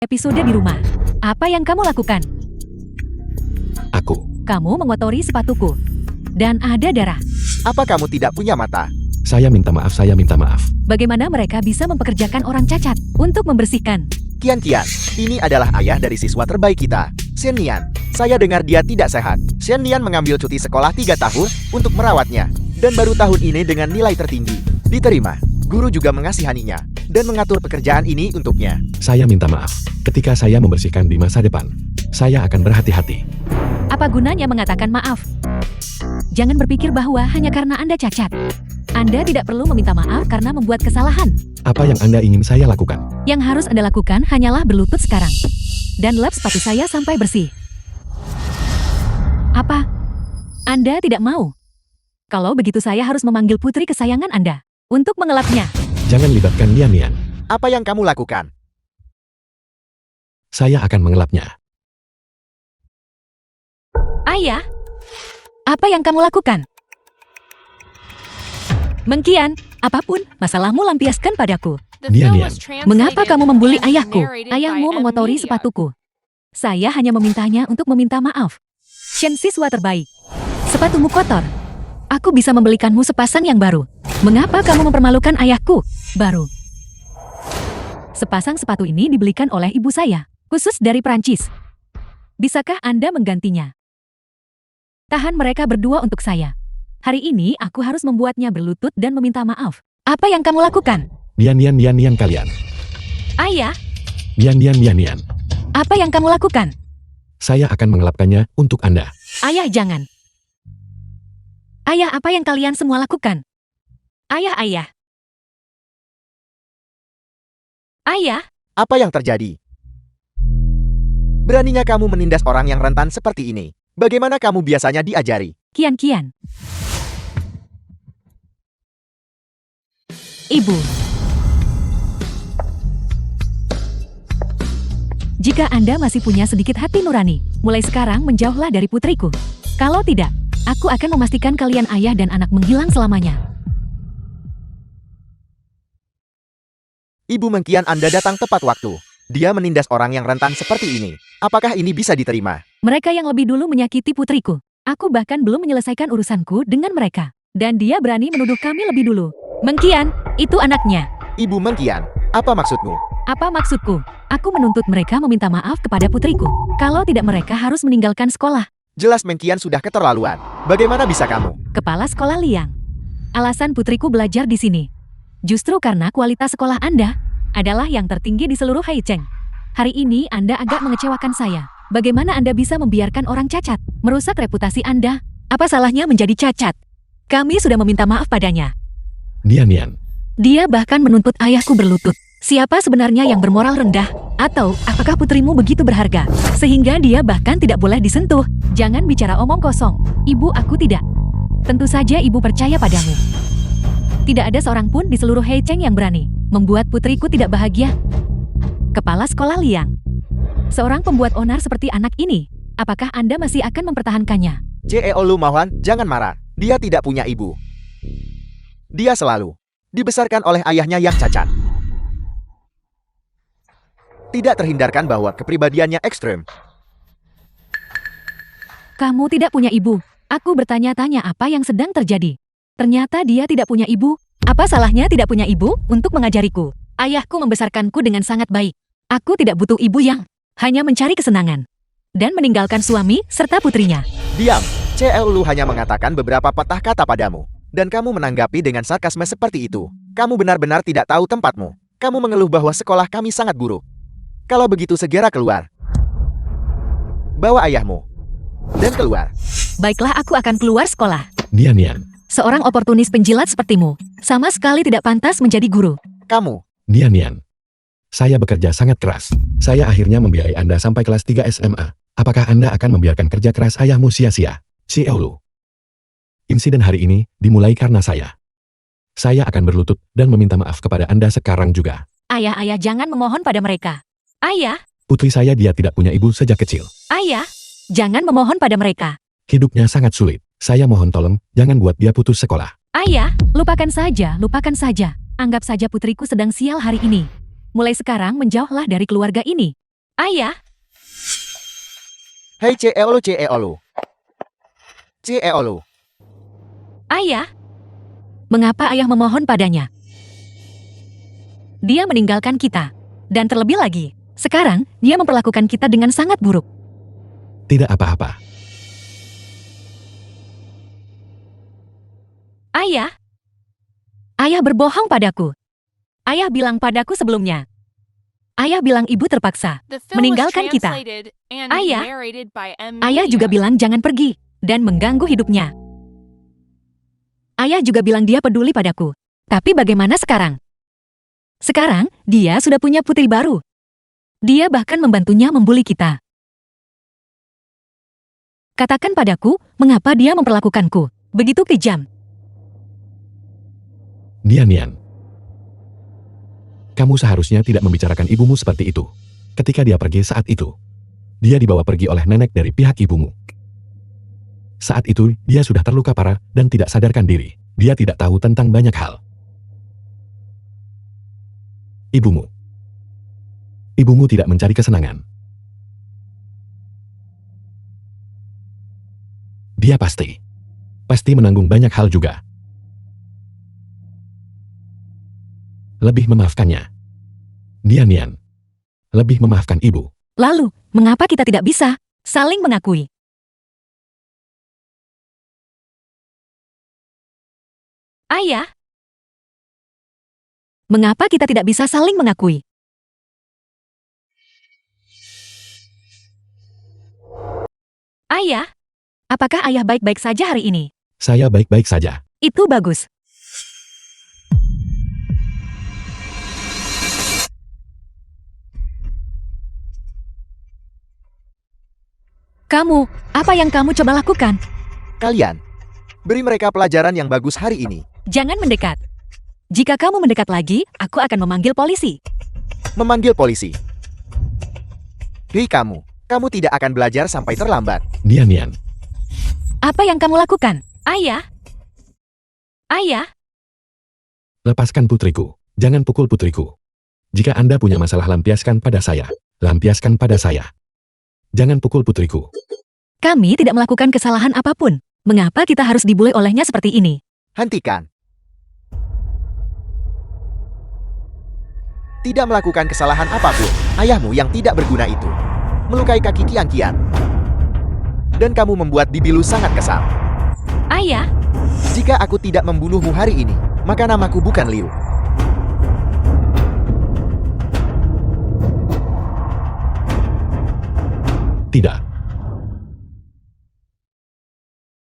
Episode di rumah. Apa yang kamu lakukan? Kamu mengotori sepatuku. Dan ada darah. Apa kamu tidak punya mata? Saya minta maaf. Bagaimana mereka bisa mempekerjakan orang cacat untuk membersihkan? Kian, ini adalah ayah dari siswa terbaik kita, Shen Nian. Saya dengar dia tidak sehat. Shen Nian mengambil cuti sekolah 3 tahun untuk merawatnya. Dan baru tahun ini dengan nilai tertinggi diterima. Guru juga mengasihaninya dan mengatur pekerjaan ini untuknya. Saya minta maaf. Ketika saya membersihkan di masa depan, saya akan berhati-hati. Apa gunanya mengatakan maaf? Jangan berpikir bahwa hanya karena Anda cacat. Anda tidak perlu meminta maaf karena membuat kesalahan. Apa yang Anda ingin saya lakukan? Yang harus Anda lakukan hanyalah berlutut sekarang. Dan lap sepatu saya sampai bersih. Apa? Anda tidak mau? Kalau begitu saya harus memanggil putri kesayangan Anda untuk mengelapnya. Jangan libatkan Nian. Apa yang kamu lakukan? Saya akan mengelapnya. Ayah, apa yang kamu lakukan? Mengkian, apapun masalahmu lampiaskan padaku. Nian, Mengapa kamu membuli ayahku? Ayahmu mengotori sepatuku. Saya hanya memintanya untuk meminta maaf. Shen, siswa terbaik. Sepatumu kotor. Aku bisa membelikanmu sepasang yang baru. Mengapa kamu mempermalukan ayahku? Baru. Sepasang sepatu ini dibelikan oleh ibu saya, khusus dari Prancis. Bisakah Anda menggantinya? Tahan mereka berdua untuk saya. Hari ini aku harus membuatnya berlutut dan meminta maaf. Apa yang kamu lakukan? Nian kalian. Ayah, Nian. apa yang kamu lakukan? Saya akan mengelapkannya untuk Anda. Ayah, jangan. Ayah, apa yang kalian semua lakukan? Ayah. Ayah, Apa yang terjadi? Beraninya kamu menindas orang yang rentan seperti ini. Bagaimana kamu biasanya diajari? Kian. Ibu. Jika Anda masih punya sedikit hati nurani, mulai sekarang menjauhlah dari putriku. Kalau tidak, aku akan memastikan kalian ayah dan anak menghilang selamanya. Ibu Mengkian, Anda datang tepat waktu. Dia menindas orang yang rentan seperti ini. Apakah ini bisa diterima? Mereka yang lebih dulu menyakiti putriku. Aku bahkan belum menyelesaikan urusanku dengan mereka. Dan dia berani menuduh kami lebih dulu. Mengkian, itu anaknya. Ibu Mengkian, apa maksudmu? Apa maksudku? Aku menuntut mereka meminta maaf kepada putriku. Kalau tidak, mereka harus meninggalkan sekolah. Jelas Mengkian sudah keterlaluan. Bagaimana bisa kamu? Kepala sekolah Liang. Alasan putriku belajar di sini. Justru karena kualitas sekolah Anda adalah yang tertinggi di seluruh Haicheng. Hari ini Anda agak mengecewakan saya. Bagaimana Anda bisa membiarkan orang cacat merusak reputasi Anda? Apa salahnya menjadi cacat? Kami sudah meminta maaf padanya. Nian. Dia bahkan menuntut ayahku berlutut. Siapa sebenarnya yang bermoral rendah? Atau apakah putrimu begitu berharga sehingga dia bahkan tidak boleh disentuh? Jangan bicara omong kosong. Ibu, aku tidak. Tentu saja ibu percaya padamu. Tidak ada seorang pun di seluruh Haicheng yang berani membuat putriku tidak bahagia. Kepala sekolah Liang. Seorang pembuat onar seperti anak ini, apakah Anda masih akan mempertahankannya? Lu Mawan, jangan marah. Dia tidak punya ibu. Dia selalu dibesarkan oleh ayahnya yang cacat. Tidak terhindarkan bahwa kepribadiannya ekstrem. Kamu tidak punya ibu. Aku bertanya-tanya apa yang sedang terjadi. Ternyata dia tidak punya ibu. Apa salahnya tidak punya ibu untuk mengajariku? Ayahku membesarkanku dengan sangat baik. Aku tidak butuh ibu yang hanya mencari kesenangan dan meninggalkan suami serta putrinya. Diam. Lu hanya mengatakan beberapa patah kata padamu. Dan kamu menanggapi dengan sarkasme seperti itu. Kamu benar-benar tidak tahu tempatmu. Kamu mengeluh bahwa sekolah kami sangat buruk. Kalau begitu segera keluar. Bawa ayahmu. Dan keluar. Baiklah, aku akan keluar sekolah. Nian. Seorang oportunis penjilat sepertimu sama sekali tidak pantas menjadi guru. Kamu. Nian. Saya bekerja sangat keras. Saya akhirnya membiayai Anda sampai kelas 3 SMA. Apakah Anda akan membiarkan kerja keras ayahmu sia-sia? Lu. Insiden hari ini dimulai karena saya. Saya akan berlutut dan meminta maaf kepada Anda sekarang juga. Ayah, jangan memohon pada mereka. Ayah, Putri saya dia tidak punya ibu sejak kecil. ayah, jangan memohon pada mereka. Hidupnya sangat sulit. Saya mohon tolong, jangan buat dia putus sekolah. Ayah, lupakan saja. Anggap saja putriku sedang sial hari ini. Mulai sekarang menjauhlah dari keluarga ini. Ayah, Hei Ceolu Ceolu. Ceolu. ayah. Mengapa ayah memohon padanya? Dia meninggalkan kita. Dan terlebih lagi, sekarang dia memperlakukan kita dengan sangat buruk. Tidak apa-apa. Ayah. Ayah berbohong padaku. Ayah bilang padaku sebelumnya. Ayah bilang ibu terpaksa meninggalkan kita. Ayah. Ayah juga bilang jangan pergi dan mengganggu hidupnya. Ayah juga bilang dia peduli padaku. Tapi bagaimana sekarang? Sekarang, dia sudah punya putri baru. Dia bahkan membantunya membuli kita. Katakan padaku, mengapa dia memperlakukanku begitu kejam? Nian. Kamu seharusnya tidak membicarakan ibumu seperti itu. Ketika dia pergi saat itu, dia dibawa pergi oleh nenek dari pihak ibumu. Saat itu, dia sudah terluka parah dan tidak sadarkan diri. Dia tidak tahu tentang banyak hal. Ibumu tidak mencari kesenangan. Dia pasti menanggung banyak hal juga. Lebih memaafkannya. Nian. Lebih memaafkan ibu. Lalu, mengapa kita tidak bisa saling mengakui? Ayah, mengapa kita tidak bisa saling mengakui? Ayah, apakah ayah baik-baik saja hari ini? Saya baik-baik saja. Itu bagus. Kamu, apa yang kamu coba lakukan? Kalian, beri mereka pelajaran yang bagus hari ini. Jangan mendekat. Jika kamu mendekat lagi, aku akan memanggil polisi. Memanggil polisi. Hei kamu tidak akan belajar sampai terlambat. Nian. Apa yang kamu lakukan? Ayah? Ayah? Lepaskan putriku. Jangan pukul putriku. Jika Anda punya masalah, lampiaskan pada saya. Lampiaskan pada saya. Jangan pukul putriku. Kami tidak melakukan kesalahan apapun. Mengapa kita harus dibully olehnya seperti ini? Hentikan. Tidak melakukan kesalahan apapun. Ayahmu yang tidak berguna itu melukai kaki Kian. Dan kamu membuat bibilu sangat kesal. Ayah? Jika aku tidak membunuhmu hari ini, maka namaku bukan Liu.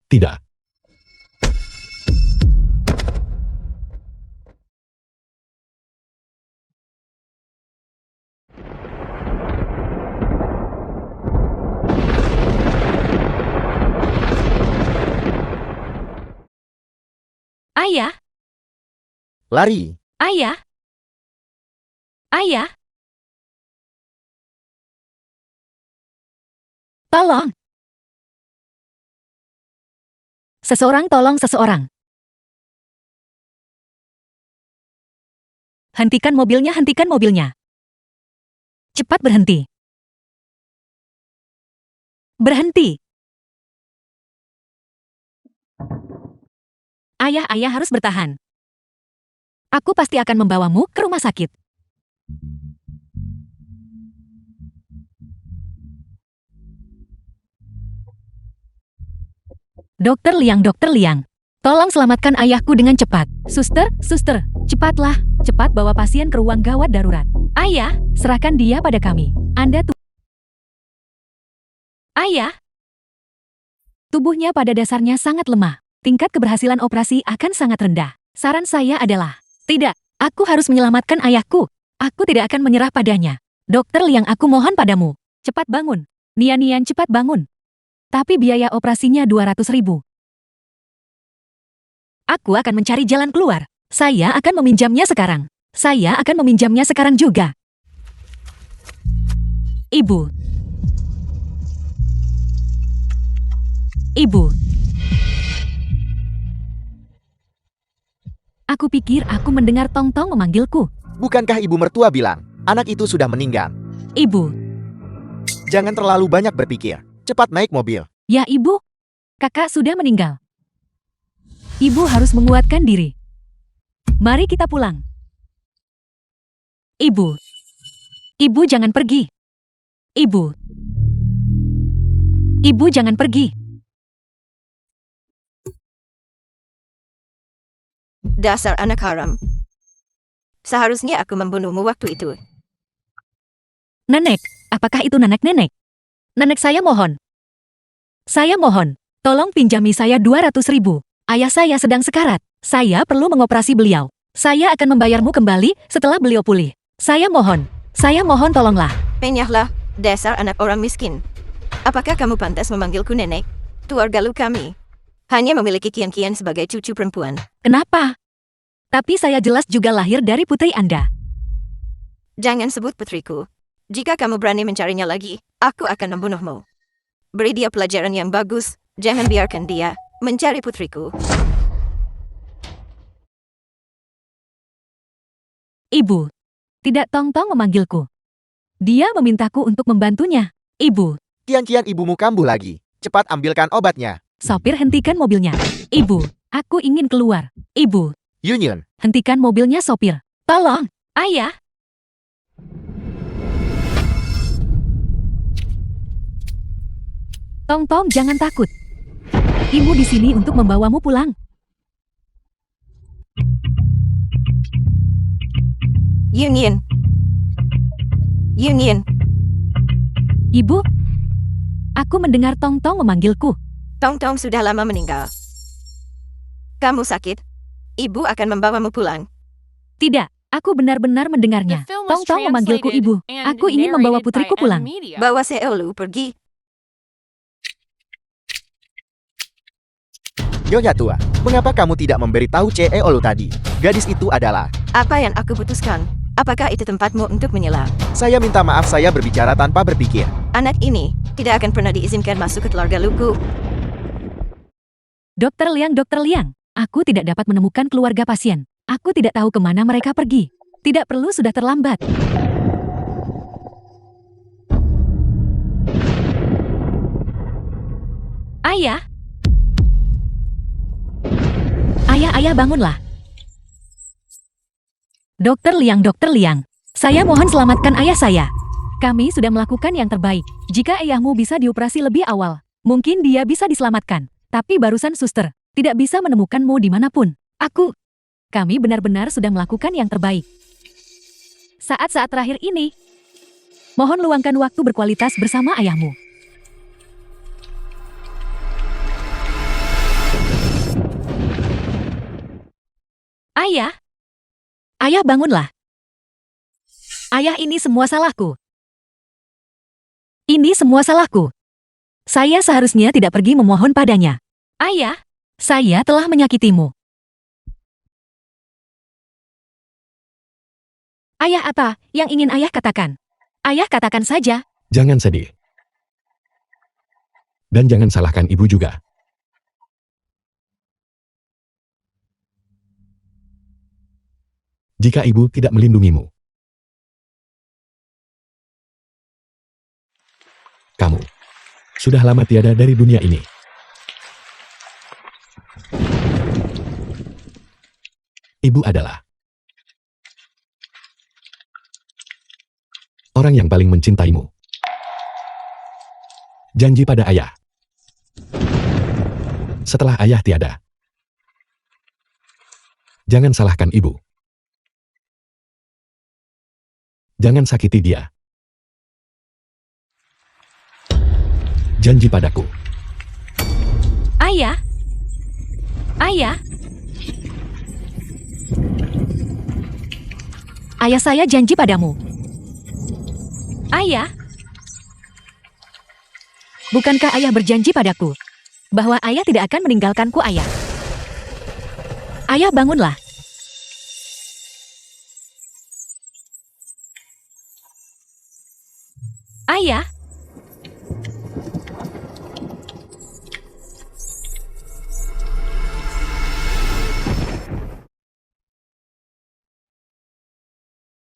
Tidak. Ayah? Lari. Ayah? Ayah? Tolong. Seseorang tolong seseorang. Hentikan mobilnya, hentikan mobilnya. Cepat berhenti. Berhenti. Ayah harus bertahan. Aku pasti akan membawamu ke rumah sakit. Dokter Liang, tolong selamatkan ayahku dengan cepat. Suster, cepatlah, cepat bawa pasien ke ruang gawat darurat. Ayah, serahkan dia pada kami. Anda Ayah, tubuhnya pada dasarnya sangat lemah. Tingkat keberhasilan operasi akan sangat rendah. Saran saya adalah, tidak, aku harus menyelamatkan ayahku. Aku tidak akan menyerah padanya. Dokter Liang, aku mohon padamu. Cepat bangun. Nian, cepat bangun. Tapi biaya operasinya 200.000. Aku akan mencari jalan keluar. Saya akan meminjamnya sekarang. Saya akan meminjamnya sekarang juga. Ibu. Aku pikir aku mendengar Tong Tong memanggilku. Bukankah ibu mertua bilang, anak itu sudah meninggal? Ibu. Jangan terlalu banyak berpikir. Cepat naik mobil. Ya ibu, kakak sudah meninggal. Ibu harus menguatkan diri. Mari kita pulang. Ibu. Ibu jangan pergi. Ibu. Ibu jangan pergi. Dasar anak haram. Seharusnya aku membunuhmu waktu itu. Nenek, apakah itu nenek-nenek? Nenek saya mohon. Saya mohon, tolong pinjami saya 200.000. Ayah saya sedang sekarat. Saya perlu mengoperasi beliau. Saya akan membayarmu kembali setelah beliau pulih. Saya mohon tolonglah. Penyahlah, dasar anak orang miskin. Apakah kamu pantas memanggilku nenek? Keluarga lu kami hanya memiliki kian-kian sebagai cucu perempuan. Kenapa? Tapi saya jelas juga lahir dari putri Anda. Jangan sebut putriku. Jika kamu berani mencarinya lagi, aku akan membunuhmu. Beri dia pelajaran yang bagus. Jangan biarkan dia mencari putriku. Ibu, tidak tong-tong memanggilku. Dia memintaku untuk membantunya. Ibu, Kian-kian ibumu kambuh lagi. Cepat ambilkan obatnya. sopir hentikan mobilnya. Ibu, aku ingin keluar. Ibu, Union. hentikan mobilnya sopir. Tolong, ayah. Tong-tong jangan takut. Ibu di sini untuk membawamu pulang. Union. Union. Ibu, aku mendengar Tong-tong memanggilku. Tong-tong sudah lama meninggal. Kamu sakit? Ibu akan membawamu pulang. Tidak, aku benar-benar mendengarnya. Tong-tong memanggilku ibu. Aku ingin membawa putriku pulang. Bawa Seolu pergi. Nyonya tua, mengapa kamu tidak memberitahu Ceolu tadi? Gadis itu adalah... Apa yang aku putuskan? Apakah itu tempatmu untuk menyela? Saya minta maaf saya berbicara tanpa berpikir. Anak ini tidak akan pernah diizinkan masuk ke keluarga luku. Dokter Liang, aku tidak dapat menemukan keluarga pasien. Aku tidak tahu kemana mereka pergi. Tidak perlu sudah terlambat. Ayah! Ayah, bangunlah. Dokter Liang, saya mohon selamatkan ayah saya. Kami sudah melakukan yang terbaik. Jika ayahmu bisa dioperasi lebih awal, mungkin dia bisa diselamatkan. Tapi barusan suster, tidak bisa menemukanmu dimanapun. Kami benar-benar sudah melakukan yang terbaik. Saat-saat terakhir ini, mohon luangkan waktu berkualitas bersama ayahmu. Ayah bangunlah. Ayah, ini semua salahku. Ini semua salahku. Saya seharusnya tidak pergi memohon padanya. Ayah, saya telah menyakitimu. Ayah, apa yang ingin ayah katakan? Ayah, katakan saja. Jangan sedih. Dan jangan salahkan ibu juga. Jika ibu tidak melindungimu, kamu sudah lama tiada dari dunia ini. Ibu adalah orang yang paling mencintaimu. Janji pada ayah. Setelah ayah tiada, jangan salahkan ibu. Jangan sakiti dia. Janji padaku. Ayah. Ayah, saya janji padamu. Ayah. Bukankah ayah berjanji padaku bahwa ayah tidak akan meninggalkanku, ayah? Ayah, bangunlah. Ayah.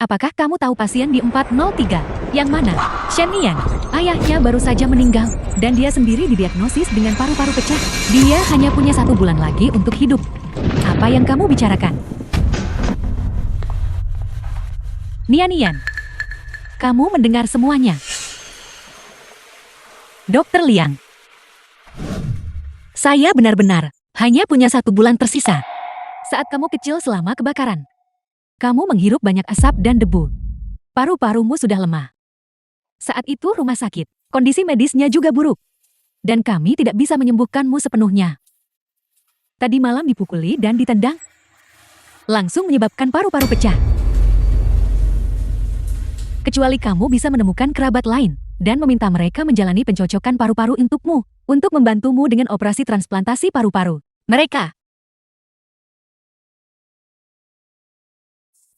Apakah kamu tahu pasien di 403? Yang mana? Shenian. Ayahnya baru saja meninggal, dan dia sendiri didiagnosis dengan paru-paru pecah. Dia hanya punya 1 bulan lagi untuk hidup. Apa yang kamu bicarakan? Nian, kamu mendengar semuanya. Dokter Liang. Saya benar-benar hanya punya 1 bulan tersisa. Saat kamu kecil selama kebakaran, kamu menghirup banyak asap dan debu. Paru-parumu sudah lemah. Saat itu rumah sakit, kondisi medisnya juga buruk. Dan kami tidak bisa menyembuhkanmu sepenuhnya. Tadi malam dipukuli dan ditendang. Langsung menyebabkan paru-paru pecah. Kecuali kamu bisa menemukan kerabat lain dan meminta mereka menjalani pencocokan paru-paru untukmu, untuk membantumu dengan operasi transplantasi paru-paru.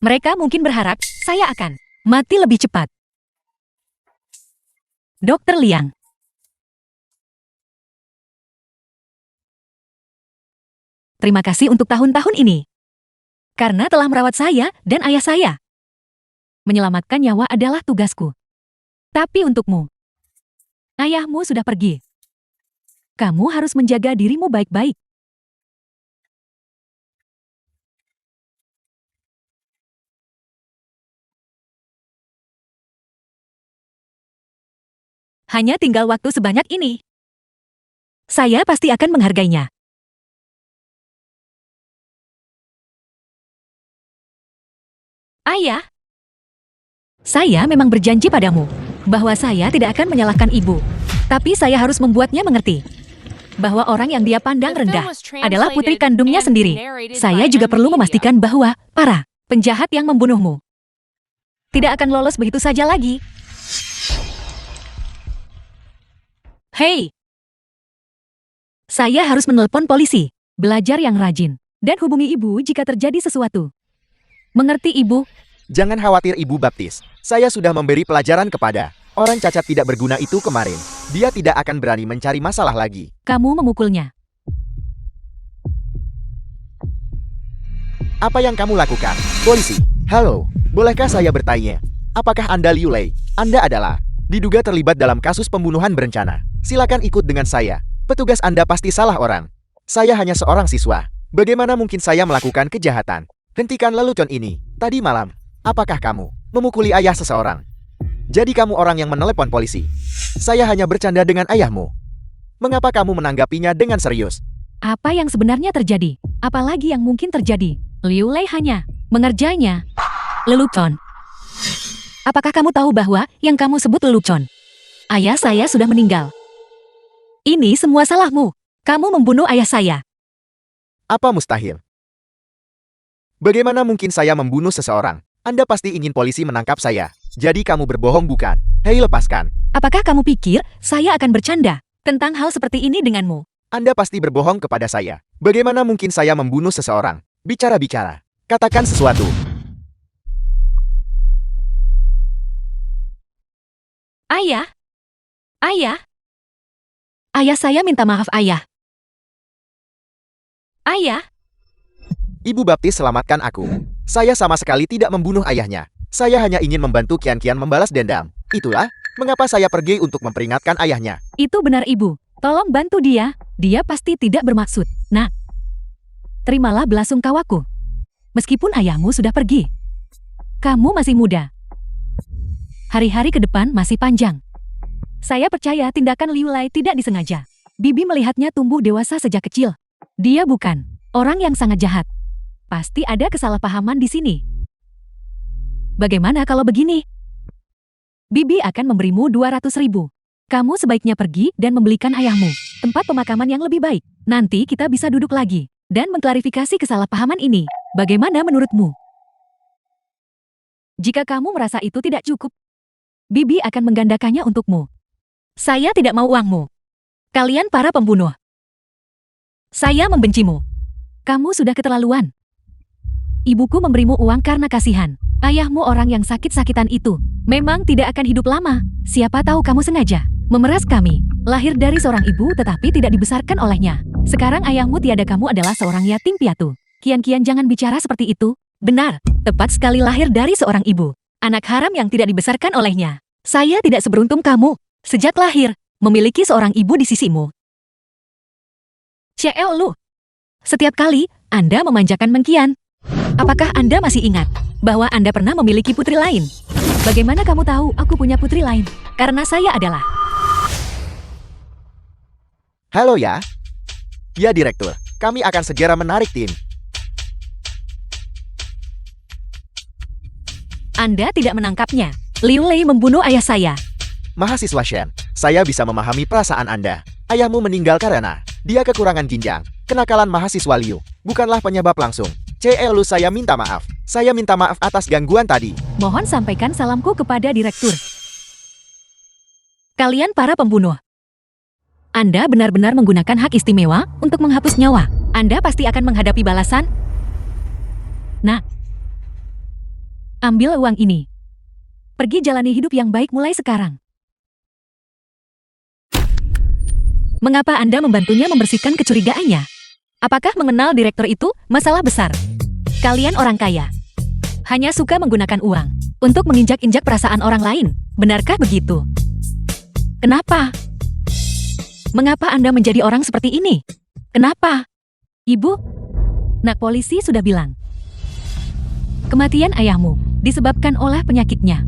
Mereka mungkin berharap saya akan mati lebih cepat. Dokter Liang. Terima kasih untuk tahun-tahun ini. Karena telah merawat saya dan ayah saya. Menyelamatkan nyawa adalah tugasku. Tapi untukmu, ayahmu sudah pergi. Kamu harus menjaga dirimu baik-baik. Hanya tinggal waktu sebanyak ini. Saya pasti akan menghargainya. Ayah, saya memang berjanji padamu bahwa saya tidak akan menyalahkan ibu. Tapi saya harus membuatnya mengerti bahwa orang yang dia pandang rendah adalah putri kandungnya sendiri. Saya juga perlu memastikan bahwa para penjahat yang membunuhmu tidak akan lolos begitu saja lagi. Hei! Saya harus menelpon polisi, belajar yang rajin, dan hubungi ibu jika terjadi sesuatu. Mengerti, Ibu? Jangan khawatir Ibu Baptis. Saya sudah memberi pelajaran kepada orang cacat tidak berguna itu kemarin. Dia tidak akan berani mencari masalah lagi. Kamu memukulnya. Apa yang kamu lakukan? Polisi. Halo, bolehkah saya bertanya? Apakah Anda Liu Lei? Anda adalah diduga terlibat dalam kasus pembunuhan berencana. Silakan ikut dengan saya. Petugas Anda pasti salah orang. Saya hanya seorang siswa. Bagaimana mungkin saya melakukan kejahatan? Hentikan lelucon ini. Tadi malam, apakah kamu memukuli ayah seseorang? Jadi kamu orang yang menelepon polisi. Saya hanya bercanda dengan ayahmu. Mengapa kamu menanggapinya dengan serius? Apa yang sebenarnya terjadi? Apalagi yang mungkin terjadi? Liu Lei hanya mengerjainya. Lelucon. Apakah kamu tahu bahwa yang kamu sebut lelucon? Ayah saya sudah meninggal. Ini semua salahmu. Kamu membunuh ayah saya. Apa mustahil? Bagaimana mungkin saya membunuh seseorang? Anda pasti ingin polisi menangkap saya. Jadi kamu berbohong bukan? Hei, lepaskan. Apakah kamu pikir saya akan bercanda tentang hal seperti ini denganmu? Anda pasti berbohong kepada saya. Bagaimana mungkin saya membunuh seseorang? Bicara-bicara. Katakan sesuatu. Ayah? Ayah? Ayah saya minta maaf, Ayah. Ayah? Ibu Baptis, selamatkan aku. Saya sama sekali tidak membunuh ayahnya. Saya hanya ingin membantu Kian-Kian membalas dendam. Itulah mengapa saya pergi untuk memperingatkan ayahnya. Itu benar, Ibu. Tolong bantu dia. Dia pasti tidak bermaksud. Nak, terimalah belasungkawaku. Meskipun ayahmu sudah pergi, kamu masih muda. Hari-hari ke depan masih panjang. Saya percaya tindakan Liu Lei tidak disengaja. Bibi melihatnya tumbuh dewasa sejak kecil. Dia bukan orang yang sangat jahat. Pasti ada kesalahpahaman di sini. Bagaimana kalau begini? Bibi akan memberimu 200.000. Kamu sebaiknya pergi dan membelikan ayahmu tempat pemakaman yang lebih baik. Nanti kita bisa duduk lagi dan mengklarifikasi kesalahpahaman ini. Bagaimana menurutmu? Jika kamu merasa itu tidak cukup, Bibi akan menggandakannya untukmu. Saya tidak mau uangmu. Kalian para pembunuh. Saya membencimu. Kamu sudah keterlaluan. Ibuku memberimu uang karena kasihan. Ayahmu orang yang sakit-sakitan itu memang tidak akan hidup lama. Siapa tahu kamu sengaja memeras kami. Lahir dari seorang ibu tetapi tidak dibesarkan olehnya. Sekarang ayahmu tiada, kamu adalah seorang yatim piatu. Kian-Kian, jangan bicara seperti itu. Benar, tepat sekali lahir dari seorang ibu. Anak haram yang tidak dibesarkan olehnya. Saya tidak seberuntung kamu. Sejak lahir, memiliki seorang ibu di sisimu. CL Lu. Setiap kali Anda memanjakan Mengkian, apakah Anda masih ingat bahwa Anda pernah memiliki putri lain? Bagaimana kamu tahu aku punya putri lain? Karena saya adalah... Halo ya. Ya Direktur, kami akan segera menarik tim. Anda tidak menangkapnya. Liu Lei membunuh ayah saya. Mahasiswa Shen, saya bisa memahami perasaan Anda. Ayahmu meninggal karena dia kekurangan ginjal. Kenakalan mahasiswa Liu bukanlah penyebab langsung. CL Lu, saya minta maaf. Saya minta maaf atas gangguan tadi. Mohon sampaikan salamku kepada Direktur. Kalian para pembunuh. Anda benar-benar menggunakan hak istimewa untuk menghapus nyawa. Anda pasti akan menghadapi balasan. Nah, ambil uang ini. Pergi jalani hidup yang baik mulai sekarang. Mengapa Anda membantunya membersihkan kecurigaannya? Apakah mengenal direktur itu masalah besar? Kalian orang kaya. Hanya suka menggunakan uang untuk menginjak-injak perasaan orang lain. Benarkah begitu? Kenapa? Mengapa Anda menjadi orang seperti ini? Kenapa? Ibu? Nak polisi sudah bilang. Kematian ayahmu disebabkan oleh penyakitnya.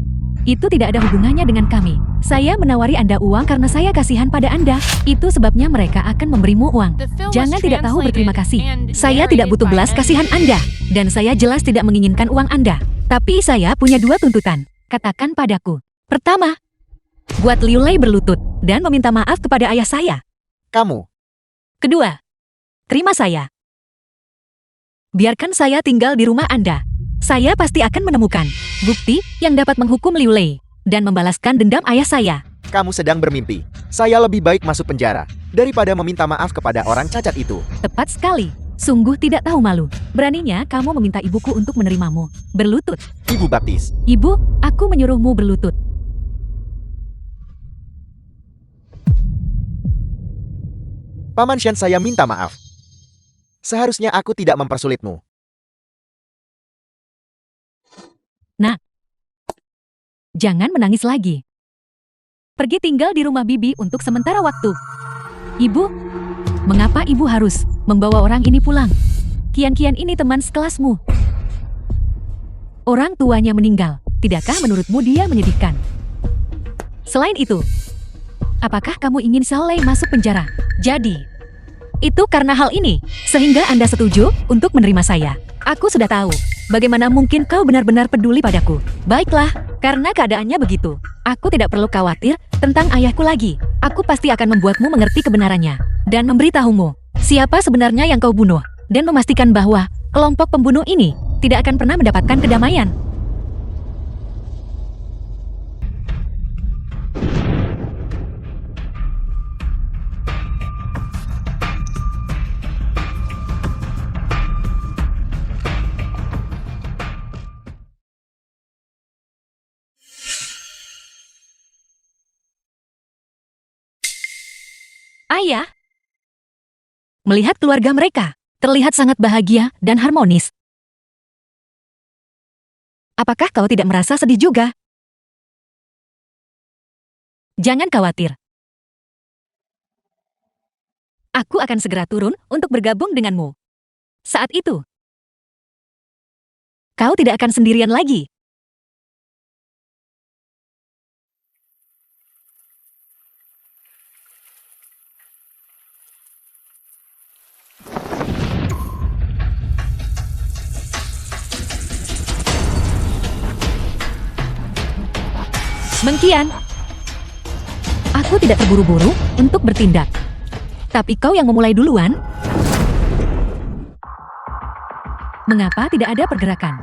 Itu tidak ada hubungannya dengan kami. Saya menawari Anda uang karena saya kasihan pada Anda. Itu sebabnya mereka akan memberimu uang. Jangan tidak tahu berterima kasih. Saya tidak butuh belas kasihan Anda. Dan saya jelas tidak menginginkan uang Anda. Tapi saya punya dua tuntutan. Katakan padaku. Pertama, buat Liu Lei berlutut dan meminta maaf kepada ayah saya. Kamu. Kedua, terima saya. Biarkan saya tinggal di rumah Anda. Saya pasti akan menemukan bukti yang dapat menghukum Liu Lei dan membalaskan dendam ayah saya. Kamu sedang bermimpi. Saya lebih baik masuk penjara daripada meminta maaf kepada orang cacat itu. Tepat sekali. Sungguh tidak tahu malu. Beraninya kamu meminta ibuku untuk menerimamu. Berlutut. Ibu Baptis. Ibu, aku menyuruhmu berlutut. Paman Shen, saya minta maaf. Seharusnya aku tidak mempersulitmu. Nah, jangan menangis lagi. Pergi tinggal di rumah bibi untuk sementara waktu. Ibu, mengapa ibu harus membawa orang ini pulang? Kian-kian ini teman sekelasmu. Orang tuanya meninggal. Tidakkah menurutmu dia menyedihkan? Selain itu, apakah kamu ingin Xiaolei masuk penjara? Jadi, itu karena hal ini, sehingga Anda setuju untuk menerima saya. Aku sudah tahu. Bagaimana mungkin kau benar-benar peduli padaku? Baiklah, karena keadaannya begitu. Aku tidak perlu khawatir tentang ayahku lagi. Aku pasti akan membuatmu mengerti kebenarannya. Dan memberitahumu, siapa sebenarnya yang kau bunuh. Dan memastikan bahwa kelompok pembunuh ini tidak akan pernah mendapatkan kedamaian. Ayah, melihat keluarga mereka terlihat sangat bahagia dan harmonis. Apakah kau tidak merasa sedih juga? Jangan khawatir. Aku akan segera turun untuk bergabung denganmu. Saat itu, kau tidak akan sendirian lagi. Mengkian, aku tidak terburu-buru untuk bertindak. Tapi kau yang memulai duluan. Mengapa tidak ada pergerakan?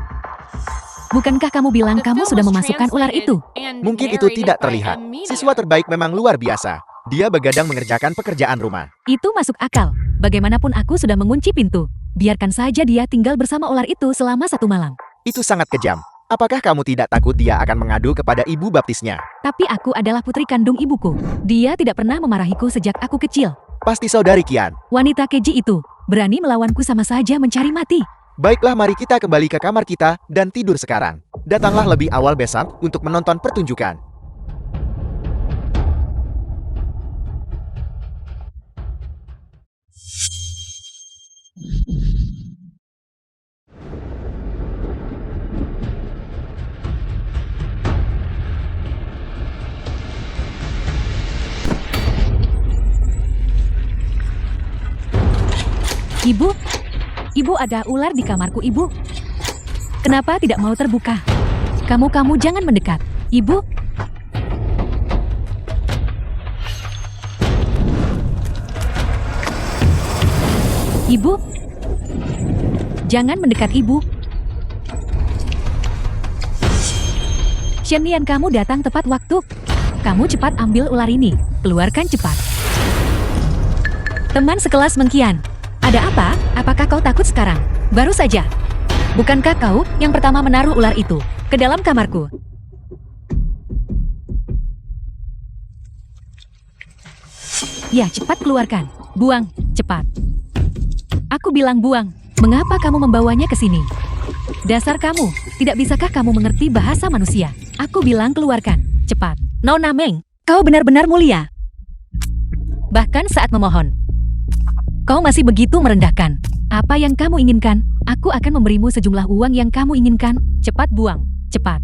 Bukankah kamu bilang kamu sudah memasukkan ular itu? Mungkin itu tidak terlihat. Siswa terbaik memang luar biasa. Dia begadang mengerjakan pekerjaan rumah. Itu masuk akal. Bagaimanapun aku sudah mengunci pintu. Biarkan saja dia tinggal bersama ular itu selama 1 malam. Itu sangat kejam. Apakah kamu tidak takut dia akan mengadu kepada ibu baptisnya? Tapi aku adalah putri kandung ibuku. Dia tidak pernah memarahiku sejak aku kecil. Pasti saudari Kian. Wanita keji itu berani melawanku sama saja mencari mati. Baiklah, mari kita kembali ke kamar kita dan tidur sekarang. Datanglah lebih awal besok untuk menonton pertunjukan. Ibu? Ibu, ada ular di kamarku, Ibu. Kenapa tidak mau terbuka? Kamu jangan mendekat. Ibu? Ibu? Jangan mendekat, Ibu. Shenian, kamu datang tepat waktu. Kamu cepat ambil ular ini. Keluarkan cepat. Teman sekelas Mengkian. Ada apa? Apakah kau takut sekarang? Baru saja. Bukankah kau yang pertama menaruh ular itu ke dalam kamarku? Ya, cepat keluarkan. Buang, cepat. Aku bilang buang. Mengapa kamu membawanya ke sini? Dasar kamu, tidak bisakah kamu mengerti bahasa manusia? Aku bilang keluarkan, cepat. Nona Meng, kau benar-benar mulia. Bahkan saat memohon. Kau masih begitu merendahkan. Apa yang kamu inginkan? Aku akan memberimu sejumlah uang yang kamu inginkan. Cepat buang, cepat.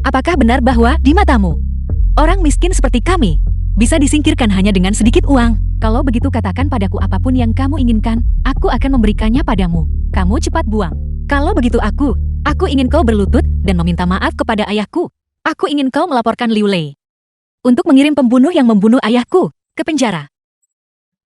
Apakah benar bahwa di matamu, orang miskin seperti kami bisa disingkirkan hanya dengan sedikit uang? Kalau begitu katakan padaku apapun yang kamu inginkan, aku akan memberikannya padamu. Kamu cepat buang. Kalau begitu aku ingin kau berlutut dan meminta maaf kepada ayahku. Aku ingin kau melaporkan Liu Lei untuk mengirim pembunuh yang membunuh ayahku ke penjara.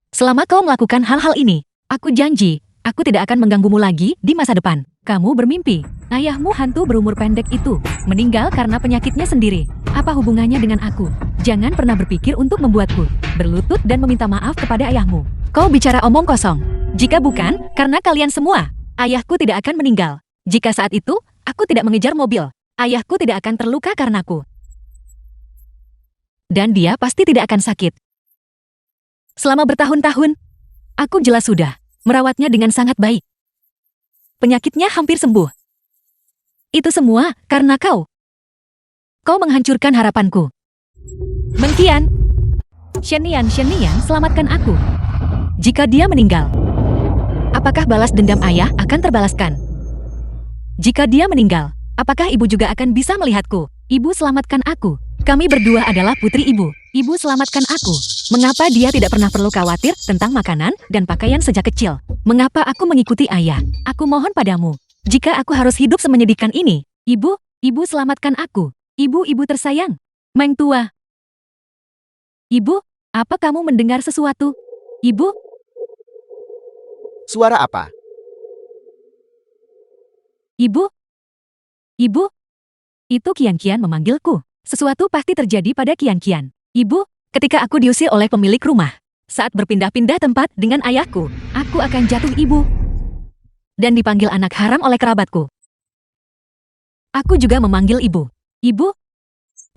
Selama kau melakukan hal-hal ini, aku janji, aku tidak akan mengganggumu lagi di masa depan. Kamu bermimpi, ayahmu hantu berumur pendek itu meninggal karena penyakitnya sendiri. Apa hubungannya dengan aku? Jangan pernah berpikir untuk membuatku berlutut dan meminta maaf kepada ayahmu. Kau bicara omong kosong. Jika bukan, karena kalian semua, ayahku tidak akan meninggal. Jika saat itu, aku tidak mengejar mobil, ayahku tidak akan terluka karenaku. Dan dia pasti tidak akan sakit. Selama bertahun-tahun, aku jelas sudah merawatnya dengan sangat baik. Penyakitnya hampir sembuh. Itu semua karena kau. Kau menghancurkan harapanku. Mengkian. Shenian, selamatkan aku. Jika dia meninggal, apakah balas dendam ayah akan terbalaskan? Jika dia meninggal, apakah ibu juga akan bisa melihatku? Ibu, selamatkan aku. Kami berdua adalah putri ibu. Ibu, selamatkan aku. Mengapa dia tidak pernah perlu khawatir tentang makanan dan pakaian sejak kecil? Mengapa aku mengikuti ayah? Aku mohon padamu, jika aku harus hidup semenyedihkan ini, ibu, selamatkan aku. Ibu tersayang. Meng tua. Ibu, apa kamu mendengar sesuatu? Ibu? Suara apa? Ibu? Itu Kian memanggilku. Sesuatu pasti terjadi pada Kian. Ibu, ketika aku diusir oleh pemilik rumah, saat berpindah-pindah tempat dengan ayahku, aku akan jatuh, Ibu. Dan dipanggil anak haram oleh kerabatku. Aku juga memanggil Ibu. Ibu?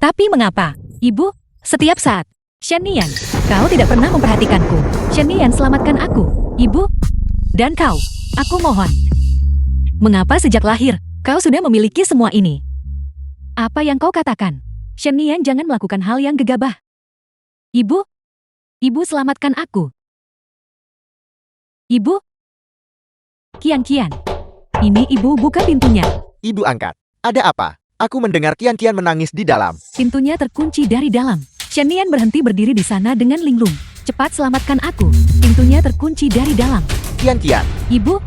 Tapi mengapa? Ibu, setiap saat. Shenian, kau tidak pernah memperhatikanku. Shenian, selamatkan aku. Ibu? Dan kau, aku mohon. Mengapa sejak lahir, kau sudah memiliki semua ini? Apa yang kau katakan? Shenian, jangan melakukan hal yang gegabah. Ibu? Selamatkan aku. Ibu? Kian. Ini ibu, buka pintunya. Ibu angkat. Ada apa? Aku mendengar Kian menangis di dalam. Pintunya terkunci dari dalam. Shenian berhenti berdiri di sana dengan linglung. Cepat selamatkan aku. Pintunya terkunci dari dalam. Kian. Ibu?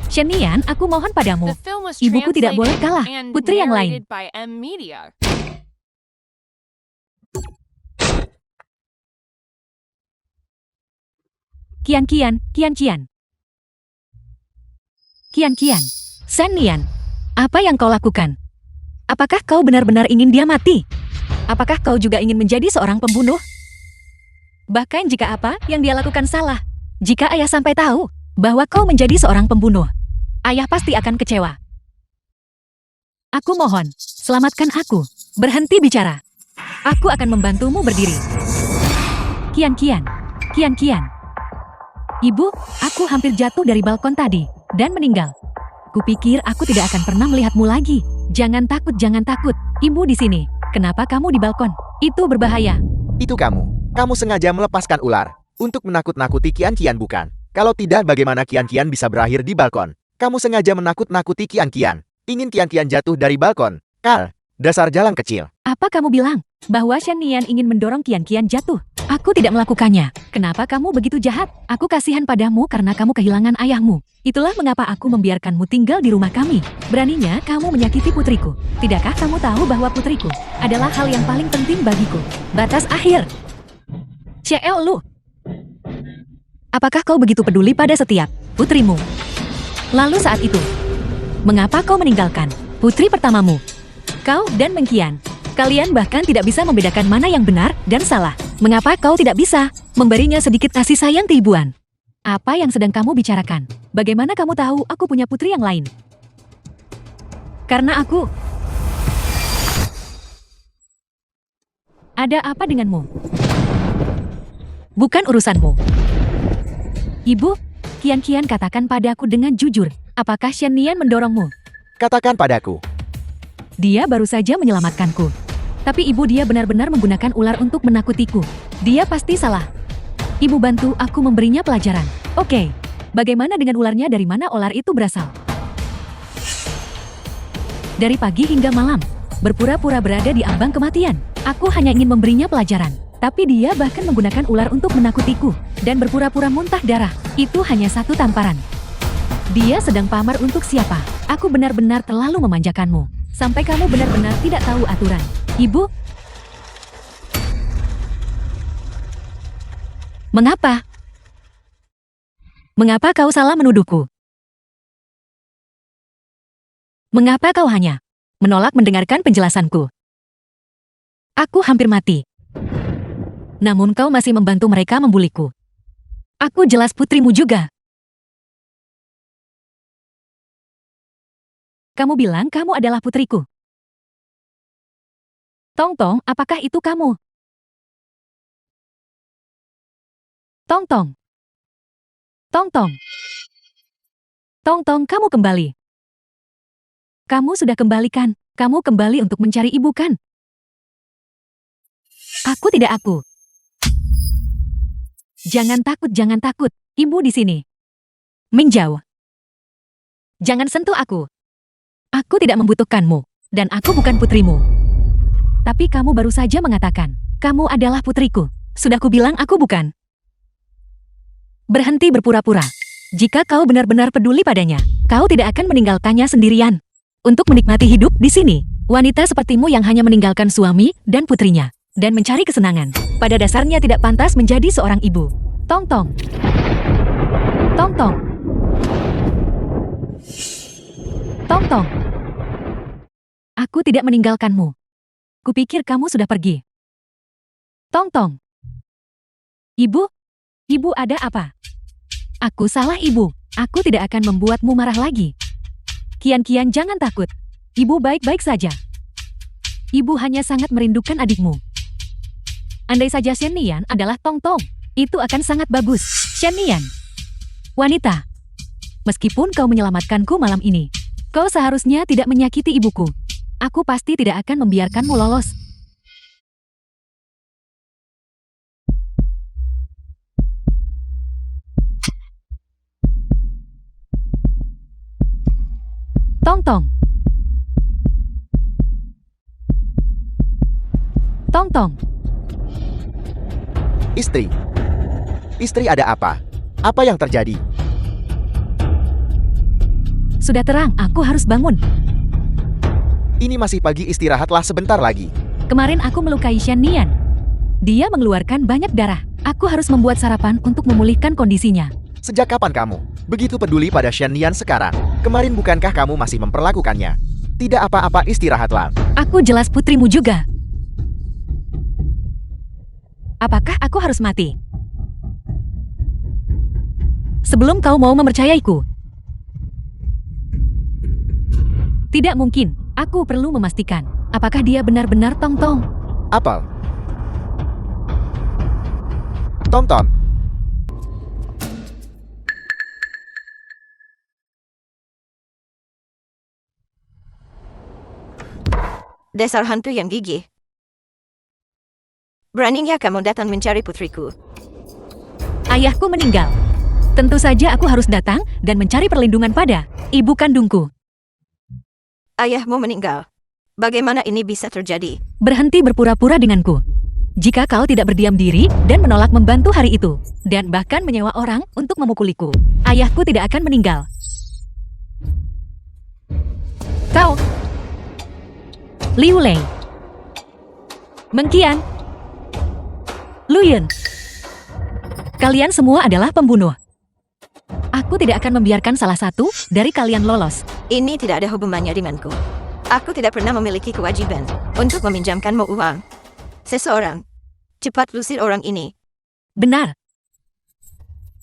Shenian, aku mohon padamu. Ibuku tidak boleh kalah. Putri yang lain. Kian. Shenian, apa yang kau lakukan? Apakah kau benar-benar ingin dia mati? Apakah kau juga ingin menjadi seorang pembunuh? Bahkan jika apa yang dia lakukan salah, jika ayah sampai tahu bahwa kau menjadi seorang pembunuh, ayah pasti akan kecewa. Aku mohon, selamatkan aku. Berhenti bicara. Aku akan membantumu berdiri. Kian. Ibu, aku hampir jatuh dari balkon tadi dan meninggal. Kupikir aku tidak akan pernah melihatmu lagi. Jangan takut, jangan takut. Ibu di sini. Kenapa kamu di balkon? Itu berbahaya. Itu kamu. Kamu sengaja melepaskan ular. Untuk menakut-nakuti Kian-Kian bukan? Kalau tidak bagaimana Kian-Kian bisa berakhir di balkon? Kamu sengaja menakut-nakuti Kian-Kian. Ingin Kian-Kian jatuh dari balkon. Kal, dasar jalan kecil. Apa kamu bilang? Bahwa Shen Nian ingin mendorong Kian-Kian jatuh? Aku tidak melakukannya. Kenapa kamu begitu jahat? Aku kasihan padamu karena kamu kehilangan ayahmu. Itulah mengapa aku membiarkanmu tinggal di rumah kami. Beraninya kamu menyakiti putriku. Tidakkah kamu tahu bahwa putriku adalah hal yang paling penting bagiku? Batas akhir. Xiao Lu. Apakah kau begitu peduli pada setiap putrimu? Lalu saat itu, mengapa kau meninggalkan putri pertamamu? Kau dan Meng Qian. Kalian bahkan tidak bisa membedakan mana yang benar dan salah. Mengapa kau tidak bisa memberinya sedikit kasih sayang keibuan? Apa yang sedang kamu bicarakan? Bagaimana kamu tahu aku punya putri yang lain? Karena aku... Ada apa denganmu? Bukan urusanmu. Ibu, Kian-Kian katakan padaku dengan jujur, apakah Shen Nian mendorongmu? Katakan padaku. Dia baru saja menyelamatkanku. Tapi ibu dia benar-benar menggunakan ular untuk menakutiku. Dia pasti salah. Ibu bantu aku memberinya pelajaran. Oke. Bagaimana dengan ularnya, dari mana ular itu berasal? Dari pagi hingga malam, berpura-pura berada di ambang kematian. Aku hanya ingin memberinya pelajaran. Tapi dia bahkan menggunakan ular untuk menakutiku. Dan berpura-pura muntah darah. Itu hanya satu tamparan. Dia sedang pamar untuk siapa? Aku benar-benar terlalu memanjakanmu. Sampai kamu benar-benar tidak tahu aturan. Ibu? Mengapa? Mengapa kau salah menuduhku? Mengapa kau hanya menolak mendengarkan penjelasanku? Aku hampir mati. Namun kau masih membantu mereka membuliku. Aku jelas putrimu juga. Kamu bilang kamu adalah putriku. Tong-Tong, apakah itu kamu? Tong-Tong. Tong-Tong. Tong-Tong, kamu kembali. Kamu sudah kembalikan. Kamu kembali untuk mencari ibu kan? Aku tidak aku. Jangan takut, jangan takut. Ibu di sini. Mingjau. Jangan sentuh aku. Aku tidak membutuhkanmu. Dan aku bukan putrimu. Tapi kamu baru saja mengatakan, kamu adalah putriku. Sudah kubilang aku bukan. Berhenti berpura-pura. Jika kau benar-benar peduli padanya, kau tidak akan meninggalkannya sendirian. Untuk menikmati hidup di sini, wanita sepertimu yang hanya meninggalkan suami dan putrinya, dan mencari kesenangan, pada dasarnya tidak pantas menjadi seorang ibu. Tong-Tong. Tong-Tong. Tong-Tong. Aku tidak meninggalkanmu. Kupikir kamu sudah pergi. Tong-Tong. Ibu? Ibu ada apa? Aku salah ibu. Aku tidak akan membuatmu marah lagi. Kian-Kian jangan takut. Ibu baik-baik saja. Ibu hanya sangat merindukan adikmu. Andai saja Shen Nian adalah Tong-Tong, itu akan sangat bagus. Shen Nian. Wanita. Meskipun kau menyelamatkanku malam ini, kau seharusnya tidak menyakiti ibuku. Aku pasti tidak akan membiarkanmu lolos. Tong-Tong. Tong-Tong. Istri. Istri, ada apa? Apa yang terjadi? Sudah terang, aku harus bangun. Ini masih pagi, istirahatlah sebentar lagi. Kemarin aku melukai Shen Nian. Dia mengeluarkan banyak darah. Aku harus membuat sarapan untuk memulihkan kondisinya. Sejak kapan kamu begitu peduli pada Shen Nian sekarang? Kemarin bukankah kamu masih memperlakukannya? Tidak apa-apa, istirahatlah. Aku jelas putrimu juga. Apakah aku harus mati? Sebelum kau mau mempercayaiku. Tidak mungkin. Aku perlu memastikan. Apakah dia benar-benar Tong-Tong? Apel. Tong-Tong. Dasar hantu yang gigih. Beraninya kamu datang mencari putriku. Ayahku meninggal. Tentu saja aku harus datang dan mencari perlindungan pada ibu kandungku. Ayahmu meninggal. Bagaimana ini bisa terjadi? Berhenti berpura-pura denganku. Jika kau tidak berdiam diri dan menolak membantu hari itu, dan bahkan menyewa orang untuk memukuliku, ayahku tidak akan meninggal. Kau, Liu Lei, Meng Qian, Lu Yun, kalian semua adalah pembunuh. Aku tidak akan membiarkan salah satu dari kalian lolos. Ini tidak ada hubungannya denganku. Aku tidak pernah memiliki kewajiban untuk meminjamkanmu uang. Seseorang, cepat usir orang ini. Benar.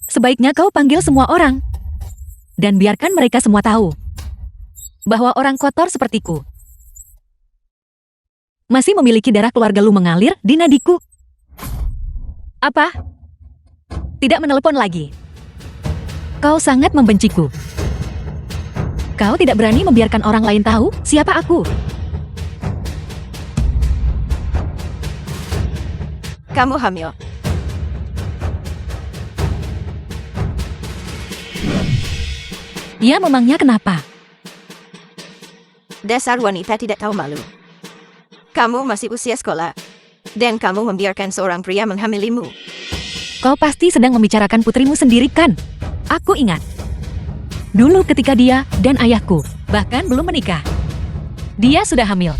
Sebaiknya kau panggil semua orang. Dan biarkan mereka semua tahu bahwa orang kotor sepertiku masih memiliki darah keluarga lu mengalir di nadiku. Apa? Tidak menelepon lagi. Kau sangat membenciku. Kau tidak berani membiarkan orang lain tahu siapa aku. Kamu hamil. Ya, memangnya kenapa? Dasar wanita tidak tahu malu. Kamu masih usia sekolah. Dan kamu membiarkan seorang pria menghamilimu. Kau pasti sedang membicarakan putrimu sendiri kan? Aku ingat. Dulu ketika dia dan ayahku bahkan belum menikah, dia sudah hamil.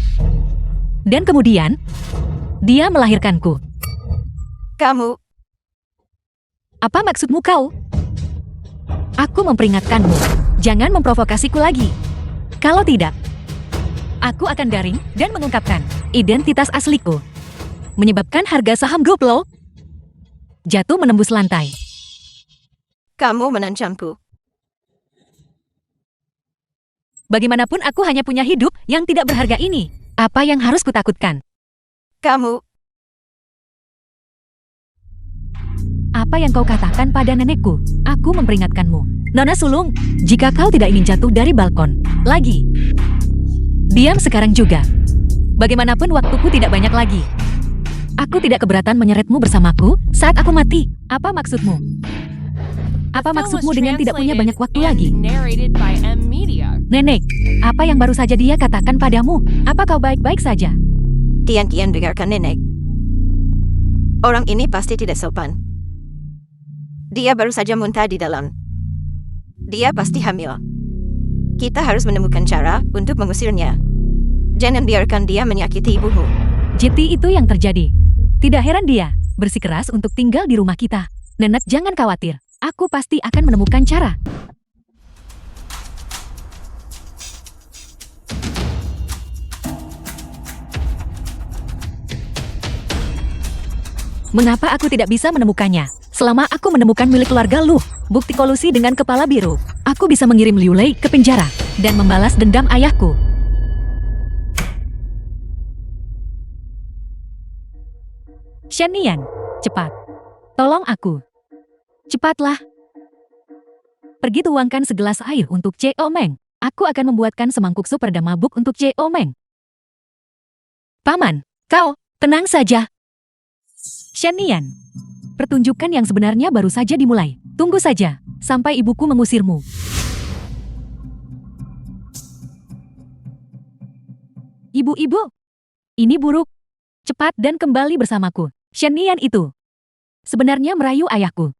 Dan kemudian, dia melahirkanku. Kamu, Apa maksudmu kau? Aku memperingatkanmu. Jangan memprovokasiku lagi. Kalau tidak, aku akan garing dan mengungkapkan identitas asliku. Menyebabkan harga saham grup lo jatuh menembus lantai. kamu mengancamku. Bagaimanapun aku hanya punya hidup yang tidak berharga ini. Apa yang harus kutakutkan? Kamu, Apa yang kau katakan pada nenekku? Aku memperingatkanmu. Nona sulung, jika kau tidak ingin jatuh dari balkon lagi, diam sekarang juga. Bagaimanapun waktuku tidak banyak lagi. Aku tidak keberatan menyeretmu bersamaku saat aku mati. Apa maksudmu? Apa maksudmu dengan tidak punya banyak waktu lagi? Nenek, apa yang baru saja dia katakan padamu? Apa kau baik-baik saja? Tian dengarkan nenek. Orang ini pasti tidak sopan. Dia baru saja muntah di dalam. Dia pasti hamil. Kita harus menemukan cara untuk mengusirnya. Jangan biarkan dia menyakiti ibumu. Jadi itu yang terjadi. Tidak heran dia bersikeras untuk tinggal di rumah kita. Nenek, jangan khawatir. Aku pasti akan menemukan cara. Mengapa aku tidak bisa menemukannya? Selama aku menemukan milik keluarga Lu, bukti kolusi dengan kepala biru, aku bisa mengirim Liu Lei ke penjara dan membalas dendam ayahku. Shanian, cepat. Tolong aku. Cepatlah. Pergi tuangkan segelas air untuk Cheo Meng. Aku akan membuatkan semangkuk sup redam mabuk untuk Cheo Meng. Paman, kau, tenang saja. Shanian, pertunjukan yang sebenarnya baru saja dimulai. Tunggu saja, sampai ibuku mengusirmu. Ibu-ibu, ini buruk. Cepat dan kembali bersamaku. Shanian itu sebenarnya merayu ayahku.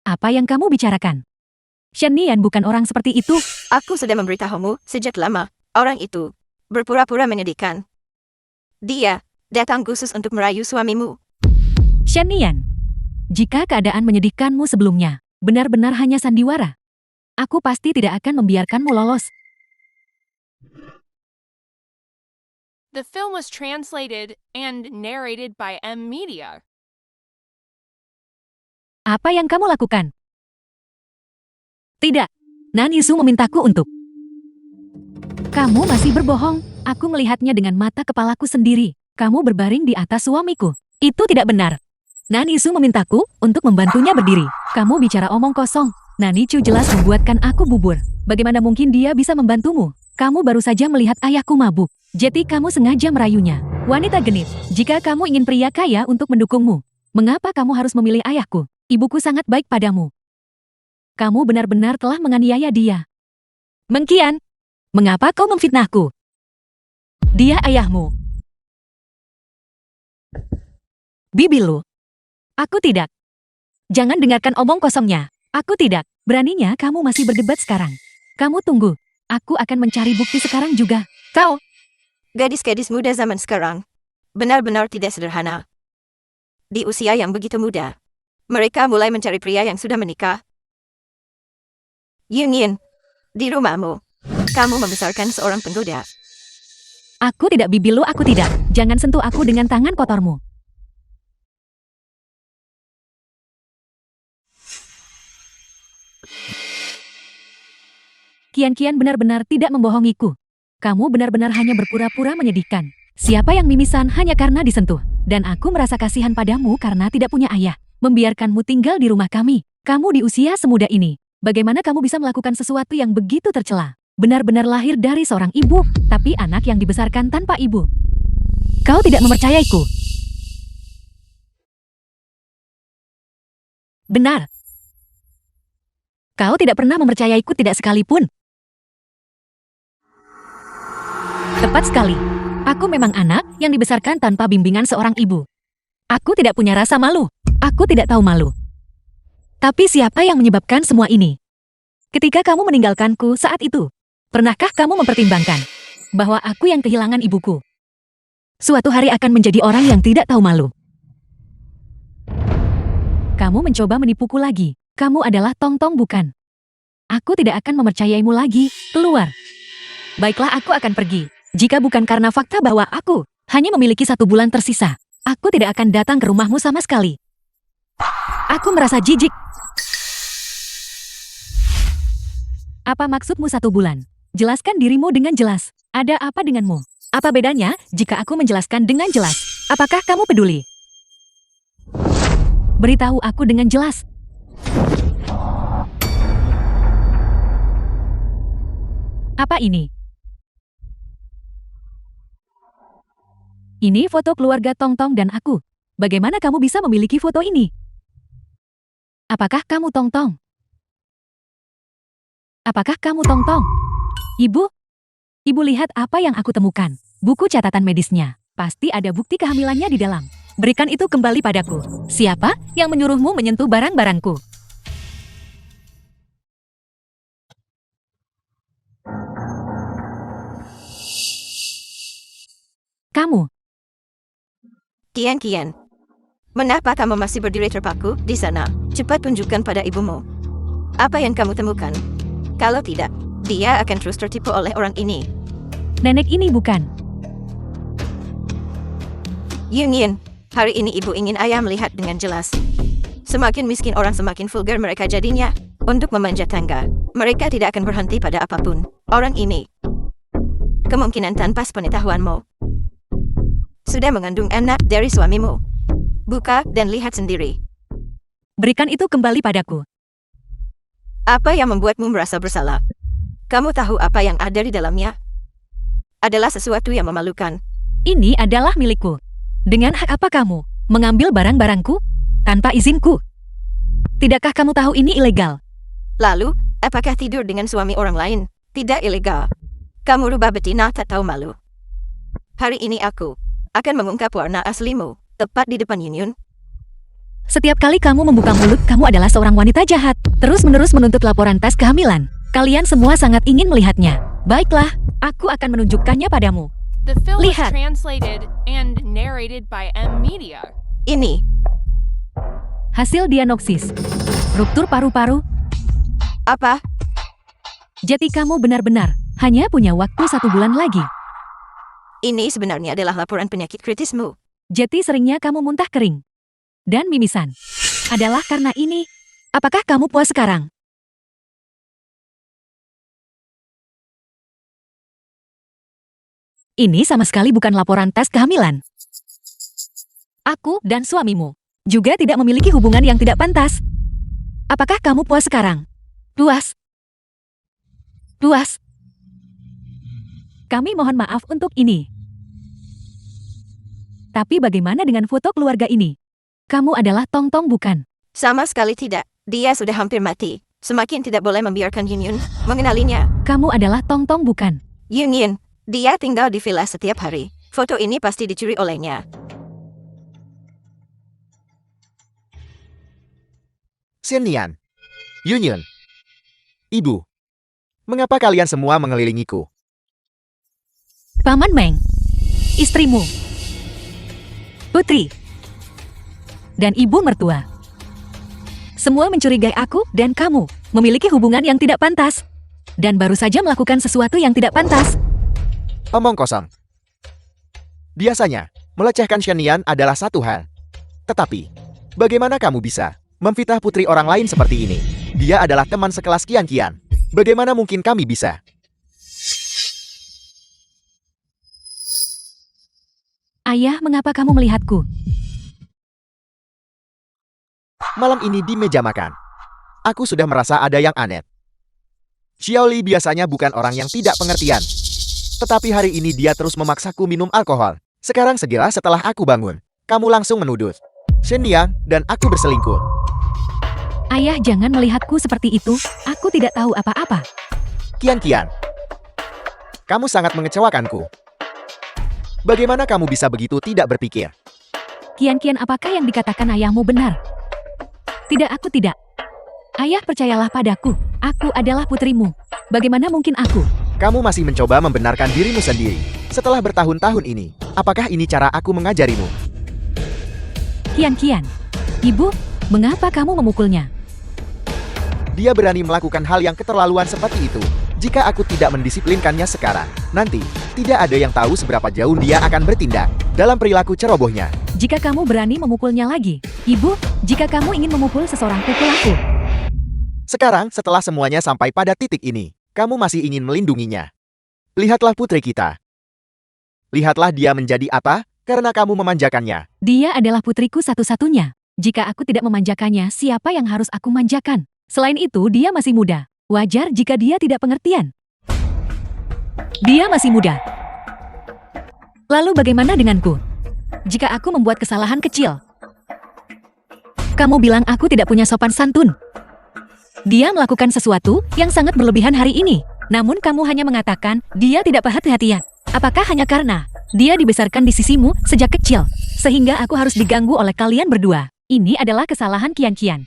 Apa yang kamu bicarakan? Shanian bukan orang seperti itu. Aku sudah memberitahumu sejak lama. Orang itu berpura-pura menyedihkan. Dia datang khusus untuk merayu suamimu. Shanian, jika keadaan menyedihkanmu sebelumnya benar-benar hanya sandiwara, aku pasti tidak akan membiarkanmu lolos. The film was translated and narrated by M Media. Apa yang kamu lakukan? Tidak, Nan Yisu memintaku untuk. Kamu masih berbohong. Aku melihatnya dengan mata kepalaku sendiri. Kamu berbaring di atas suamiku. Itu tidak benar. Nan Yisu memintaku untuk membantunya berdiri. Kamu bicara omong kosong. Nani Chu jelas membuatkan aku bubur. Bagaimana mungkin dia bisa membantumu? Kamu baru saja melihat ayahku mabuk. Jadi kamu sengaja merayunya. Wanita genit, jika kamu ingin pria kaya untuk mendukungmu, mengapa kamu harus memilih ayahku? Ibuku sangat baik padamu. Kamu benar-benar telah menganiaya dia. Mengkian, mengapa kau memfitnahku? Dia ayahmu. Bibilu. Aku tidak. Jangan dengarkan omong kosongnya. Aku tidak. Beraninya kamu masih berdebat sekarang. Kamu tunggu. Aku akan mencari bukti sekarang juga. Kau. Gadis-gadis muda zaman sekarang benar-benar tidak sederhana. Di usia yang begitu muda, mereka mulai mencari pria yang sudah menikah. Yunyin, di rumahmu, kamu membesarkan seorang penggoda. Aku tidak Bibilu, aku tidak. Jangan sentuh aku dengan tangan kotormu. Kian-Kian benar-benar tidak membohongiku. Kamu benar-benar hanya berpura-pura menyedihkan. Siapa yang mimisan hanya karena disentuh. Dan aku merasa kasihan padamu karena tidak punya ayah. Membiarkanmu tinggal di rumah kami. Kamu di usia semuda ini. Bagaimana kamu bisa melakukan sesuatu yang begitu tercela? Benar-benar lahir dari seorang ibu, tapi anak yang dibesarkan tanpa ibu. Kau tidak mempercayaiku. Benar. Kau tidak pernah mempercayaiku tidak sekalipun. Tepat sekali. Aku memang anak yang dibesarkan tanpa bimbingan seorang ibu. Aku tidak punya rasa malu. Aku tidak tahu malu. Tapi siapa yang menyebabkan semua ini? Ketika kamu meninggalkanku saat itu, pernahkah kamu mempertimbangkan bahwa aku yang kehilangan ibuku suatu hari akan menjadi orang yang tidak tahu malu? Kamu mencoba menipuku lagi. Kamu adalah Tong-Tong bukan? Aku tidak akan mempercayaimu lagi. Keluar. Baiklah, aku akan pergi. Jika bukan karena fakta bahwa aku hanya memiliki 1 bulan tersisa, aku tidak akan datang ke rumahmu sama sekali. Aku merasa jijik. Apa maksudmu 1 bulan? Jelaskan dirimu dengan jelas. Ada apa denganmu? Apa bedanya jika aku menjelaskan dengan jelas? Apakah kamu peduli? Beritahu aku dengan jelas. Apa ini? Ini foto keluarga Tong-Tong dan aku. Bagaimana kamu bisa memiliki foto ini? Apakah kamu Tong-Tong? Apakah kamu Tong-Tong? Ibu? Ibu lihat apa yang aku temukan. Buku catatan medisnya. Pasti ada bukti kehamilannya di dalam. Berikan itu kembali padaku. Siapa yang menyuruhmu menyentuh barang-barangku? Kamu. Kian-Kian, mengapa kamu masih berdiri terpaku di sana? Cepat tunjukkan pada ibumu. Apa yang kamu temukan? Kalau tidak, dia akan terus tertipu oleh orang ini. Nenek ini bukan. Yunyin, hari ini ibu ingin ayah melihat dengan jelas. Semakin miskin orang, semakin vulgar mereka jadinya. Untuk memanjat tangga, mereka tidak akan berhenti pada apapun. Orang ini, kemungkinan tanpa sepengetahuanmu, sudah mengandung anak dari suamimu. Buka dan lihat sendiri. Berikan itu kembali padaku. Apa yang membuatmu merasa bersalah? Kamu tahu apa yang ada di dalamnya? Adalah sesuatu yang memalukan. Ini adalah milikku. Dengan hak apa kamu mengambil barang-barangku tanpa izinku? Tidakkah kamu tahu ini ilegal? Lalu, apakah tidur dengan suami orang lain? Tidak ilegal. Kamu rubah betina tak tahu malu. Hari ini aku akan mengungkap warna aslimu, tepat di depan Yunyun. Setiap kali kamu membuka mulut, kamu adalah seorang wanita jahat. Terus-menerus menuntut laporan tes kehamilan. Kalian semua sangat ingin melihatnya. Baiklah, aku akan menunjukkannya padamu. The film was Lihat. translated and narrated by M Media. Ini, Hasil diagnosis. Ruptur paru-paru. apa? Jadi kamu benar-benar hanya punya waktu 1 bulan lagi. Ini sebenarnya adalah laporan penyakit kritismu. Jadi seringnya kamu muntah kering dan mimisan. Adalah karena ini. Apakah kamu puas sekarang? Ini sama sekali bukan laporan tes kehamilan. Aku dan suamimu juga tidak memiliki hubungan yang tidak pantas. Apakah kamu puas sekarang? Puas? Puas? Kami mohon maaf untuk ini. Tapi bagaimana dengan foto keluarga ini? Kamu adalah Tong Tong bukan? Sama sekali tidak. Dia sudah hampir mati. Semakin tidak boleh membiarkan Yun mengenalinya. Kamu adalah Tong Tong bukan? Yun, dia tinggal di villa setiap hari. Foto ini pasti dicuri olehnya. Xiannian. Yunyun. Ibu. Mengapa kalian semua mengelilingiku? Paman Meng. Istrimu. Putri. Dan ibu mertua. Semua mencurigai aku dan kamu memiliki hubungan yang tidak pantas. Dan baru saja melakukan sesuatu yang tidak pantas. Omong kosong. Biasanya, melecehkan Xiannian adalah satu hal. Tetapi, bagaimana kamu bisa memfitnah putri orang lain seperti ini? Dia adalah teman sekelas Qian. Bagaimana mungkin kami bisa? Ayah, mengapa kamu melihatku? Malam ini di meja makan, aku sudah merasa ada yang aneh. Xiaoli biasanya bukan orang yang tidak pengertian. Tetapi hari ini dia terus memaksaku minum alkohol. Sekarang segera setelah aku bangun, kamu langsung menuduh Xiannian dan aku berselingkuh. Ayah, jangan melihatku seperti itu. Aku tidak tahu apa-apa. Qian, kamu sangat mengecewakanku. Bagaimana kamu bisa begitu tidak berpikir? Kian, apakah yang dikatakan ayahmu benar? Tidak, aku tidak. Ayah, percayalah padaku. Aku adalah putrimu. Bagaimana mungkin aku? Kamu masih mencoba membenarkan dirimu sendiri. Setelah bertahun-tahun ini, apakah ini cara aku mengajarimu? Kian. Ibu, mengapa kamu memukulnya? Dia berani melakukan hal yang keterlaluan seperti itu. Jika aku tidak mendisiplinkannya sekarang, nanti tidak ada yang tahu seberapa jauh dia akan bertindak dalam perilaku cerobohnya. Jika kamu berani memukulnya lagi, Ibu, jika kamu ingin memukul seseorang, pukul aku. Sekarang, setelah semuanya sampai pada titik ini, kamu masih ingin melindunginya. Lihatlah putri kita. Lihatlah dia menjadi apa, karena kamu memanjakannya. Dia adalah putriku satu-satunya. Jika aku tidak memanjakannya, siapa yang harus aku manjakan? Selain itu, dia masih muda. Wajar jika dia tidak pengertian. Dia masih muda. Lalu bagaimana denganku? Jika aku membuat kesalahan kecil, kamu bilang aku tidak punya sopan santun. Dia melakukan sesuatu yang sangat berlebihan hari ini. Namun kamu hanya mengatakan dia tidak perhatian. Apakah hanya karena dia dibesarkan di sisimu sejak kecil, sehingga aku harus diganggu oleh kalian berdua? Ini adalah kesalahan Kian.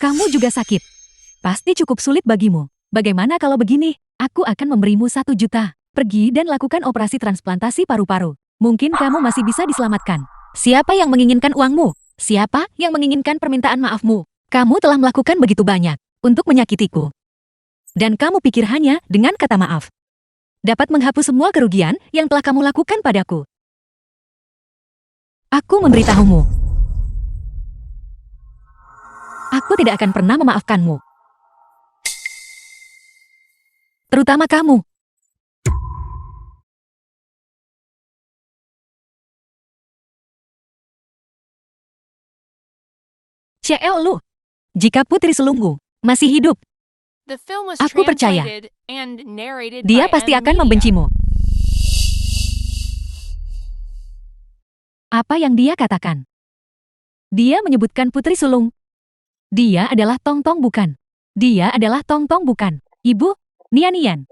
Kamu juga sakit. Pasti cukup sulit bagimu. Bagaimana kalau begini? Aku akan memberimu 1 juta. Pergi dan lakukan operasi transplantasi paru-paru. Mungkin kamu masih bisa diselamatkan. Siapa yang menginginkan uangmu? Siapa yang menginginkan permintaan maafmu? Kamu telah melakukan begitu banyak untuk menyakitiku. Dan kamu pikir hanya dengan kata maaf dapat menghapus semua kerugian yang telah kamu lakukan padaku. Aku memberitahumu. Aku tidak akan pernah memaafkanmu. Terutama kamu. Lu, jika Putri Sulungku masih hidup, The film was Aku percaya. translated and narrated dia by pasti M. akan Media. membencimu. Apa yang dia katakan? Dia menyebutkan Putri Sulung. Dia adalah Tong Tong bukan? Dia adalah Tong Tong bukan? Ibu, Nian.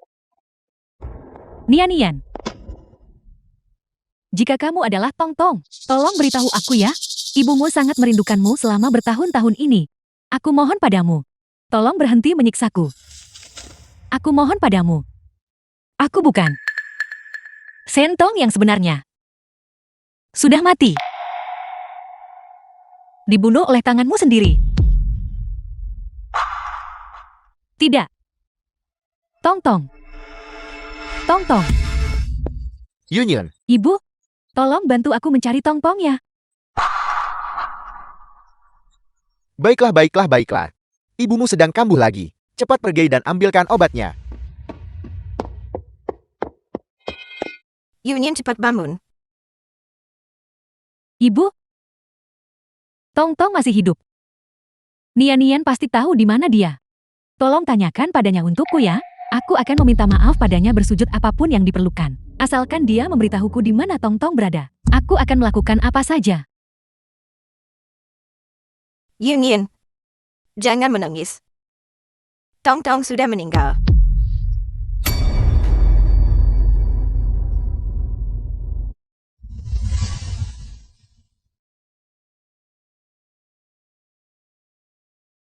Jika kamu adalah Tong Tong, tolong beritahu aku ya. Ibumu sangat merindukanmu selama bertahun-tahun ini. Aku mohon padamu. Tolong berhenti menyiksaku. Aku mohon padamu. Aku bukan Sentong yang sebenarnya. Sudah mati. Dibunuh oleh tanganmu sendiri. Tidak. Tong Tong. Yunyun, Ibu, tolong bantu aku mencari Tong Tong ya. baiklah. Ibumu sedang kambuh lagi. Cepat pergi dan ambilkan obatnya. Yun, cepat bangun. Ibu, Tong Tong masih hidup. Nian pasti tahu di mana dia. Tolong tanyakan padanya untukku ya. Aku akan meminta maaf padanya bersujud apapun yang diperlukan. Asalkan dia memberitahuku di mana Tong Tong berada. Aku akan melakukan apa saja. Ying Yin, jangan menangis. Tong Tong sudah meninggal.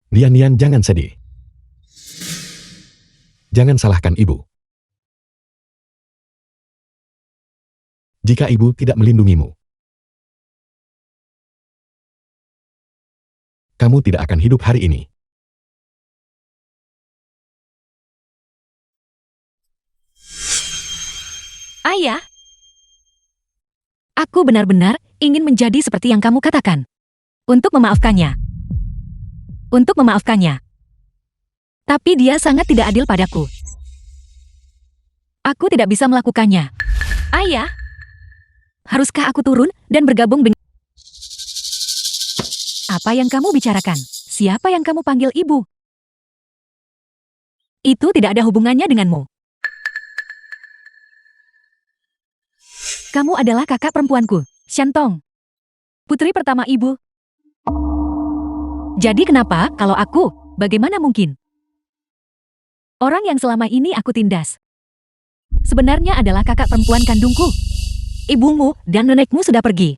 Nian Nian, jangan sedih. Jangan salahkan ibu. Jika ibu tidak melindungimu, kamu tidak akan hidup hari ini. Ayah, aku benar-benar ingin menjadi seperti yang kamu katakan. Untuk memaafkannya. Tapi dia sangat tidak adil padaku. Aku tidak bisa melakukannya. Ayah, haruskah aku turun dan bergabung dengan... Apa yang kamu bicarakan? Siapa yang kamu panggil ibu? Itu tidak ada hubungannya denganmu. Kamu adalah kakak perempuanku, Shantong. Putri pertama ibu. Jadi kenapa kalau aku, bagaimana mungkin? Orang yang selama ini aku tindas. Sebenarnya adalah kakak perempuan kandungku. Ibumu dan nenekmu sudah pergi.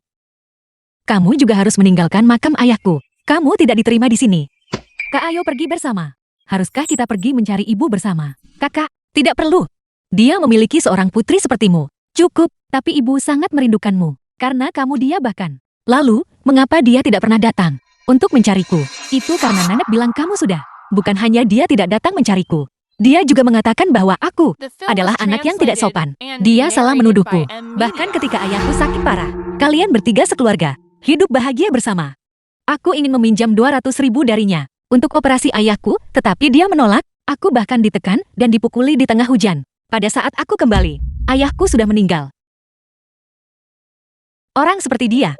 Kamu juga harus meninggalkan makam ayahku. Kamu tidak diterima di sini. Kak, ayo pergi bersama. Haruskah kita pergi mencari ibu bersama? Kakak, tidak perlu. Dia memiliki seorang putri sepertimu. Cukup, tapi ibu sangat merindukanmu. Karena kamu dia bahkan. Lalu, mengapa dia tidak pernah datang? Untuk mencariku. Itu karena nenek bilang kamu sudah. Bukan hanya dia tidak datang mencariku. Dia juga mengatakan bahwa aku The film adalah was anak yang tidak sopan. translated and Dia salah narrated menuduhku. by M. Bahkan Media. ketika ayahku sakit parah. Kalian bertiga sekeluarga. Hidup bahagia bersama. Aku ingin meminjam 200.000 darinya. Untuk operasi ayahku, tetapi dia menolak. Aku bahkan ditekan dan dipukuli di tengah hujan. Pada saat aku kembali, ayahku sudah meninggal. Orang seperti dia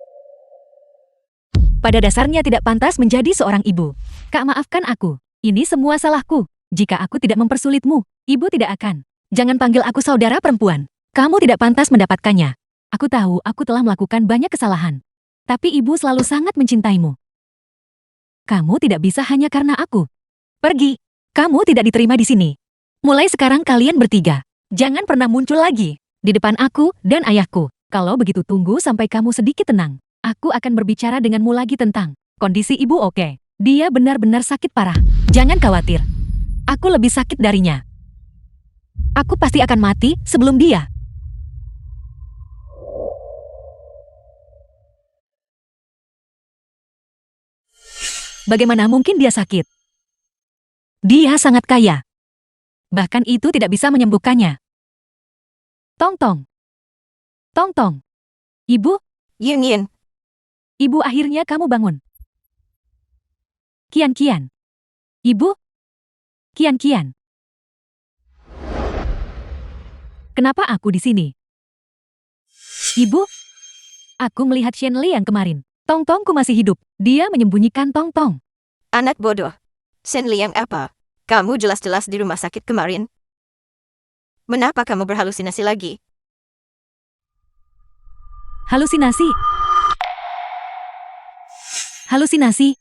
pada dasarnya tidak pantas menjadi seorang ibu. Kak, maafkan aku. Ini semua salahku. Jika aku tidak mempersulitmu, ibu tidak akan. Jangan panggil aku saudara perempuan. Kamu tidak pantas mendapatkannya. Aku tahu aku telah melakukan banyak kesalahan. Tapi ibu selalu sangat mencintaimu. Kamu tidak bisa hanya karena aku. Pergi. Kamu tidak diterima di sini. Mulai sekarang kalian bertiga. Jangan pernah muncul lagi di depan aku dan ayahku. Kalau begitu tunggu sampai kamu sedikit tenang. Aku akan berbicara denganmu lagi tentang kondisi ibu. Oke. Dia benar-benar sakit parah. Jangan khawatir. Aku lebih sakit darinya. Aku pasti akan mati sebelum dia. Bagaimana mungkin dia sakit? Dia sangat kaya. Bahkan itu tidak bisa menyembuhkannya. Tong Tong. Tong Tong. Ibu, Ying Yin, ibu akhirnya kamu bangun. Kian Kian. Ibu? Kian Kian. Kenapa aku di sini? Ibu? Aku melihat Shen Li yang kemarin. Tong Tongku masih hidup. Dia menyembunyikan Tong Tong. anak bodoh. Shen Liang apa? Kamu jelas-jelas di rumah sakit kemarin. Mengapa kamu berhalusinasi lagi? Halusinasi. Halusinasi.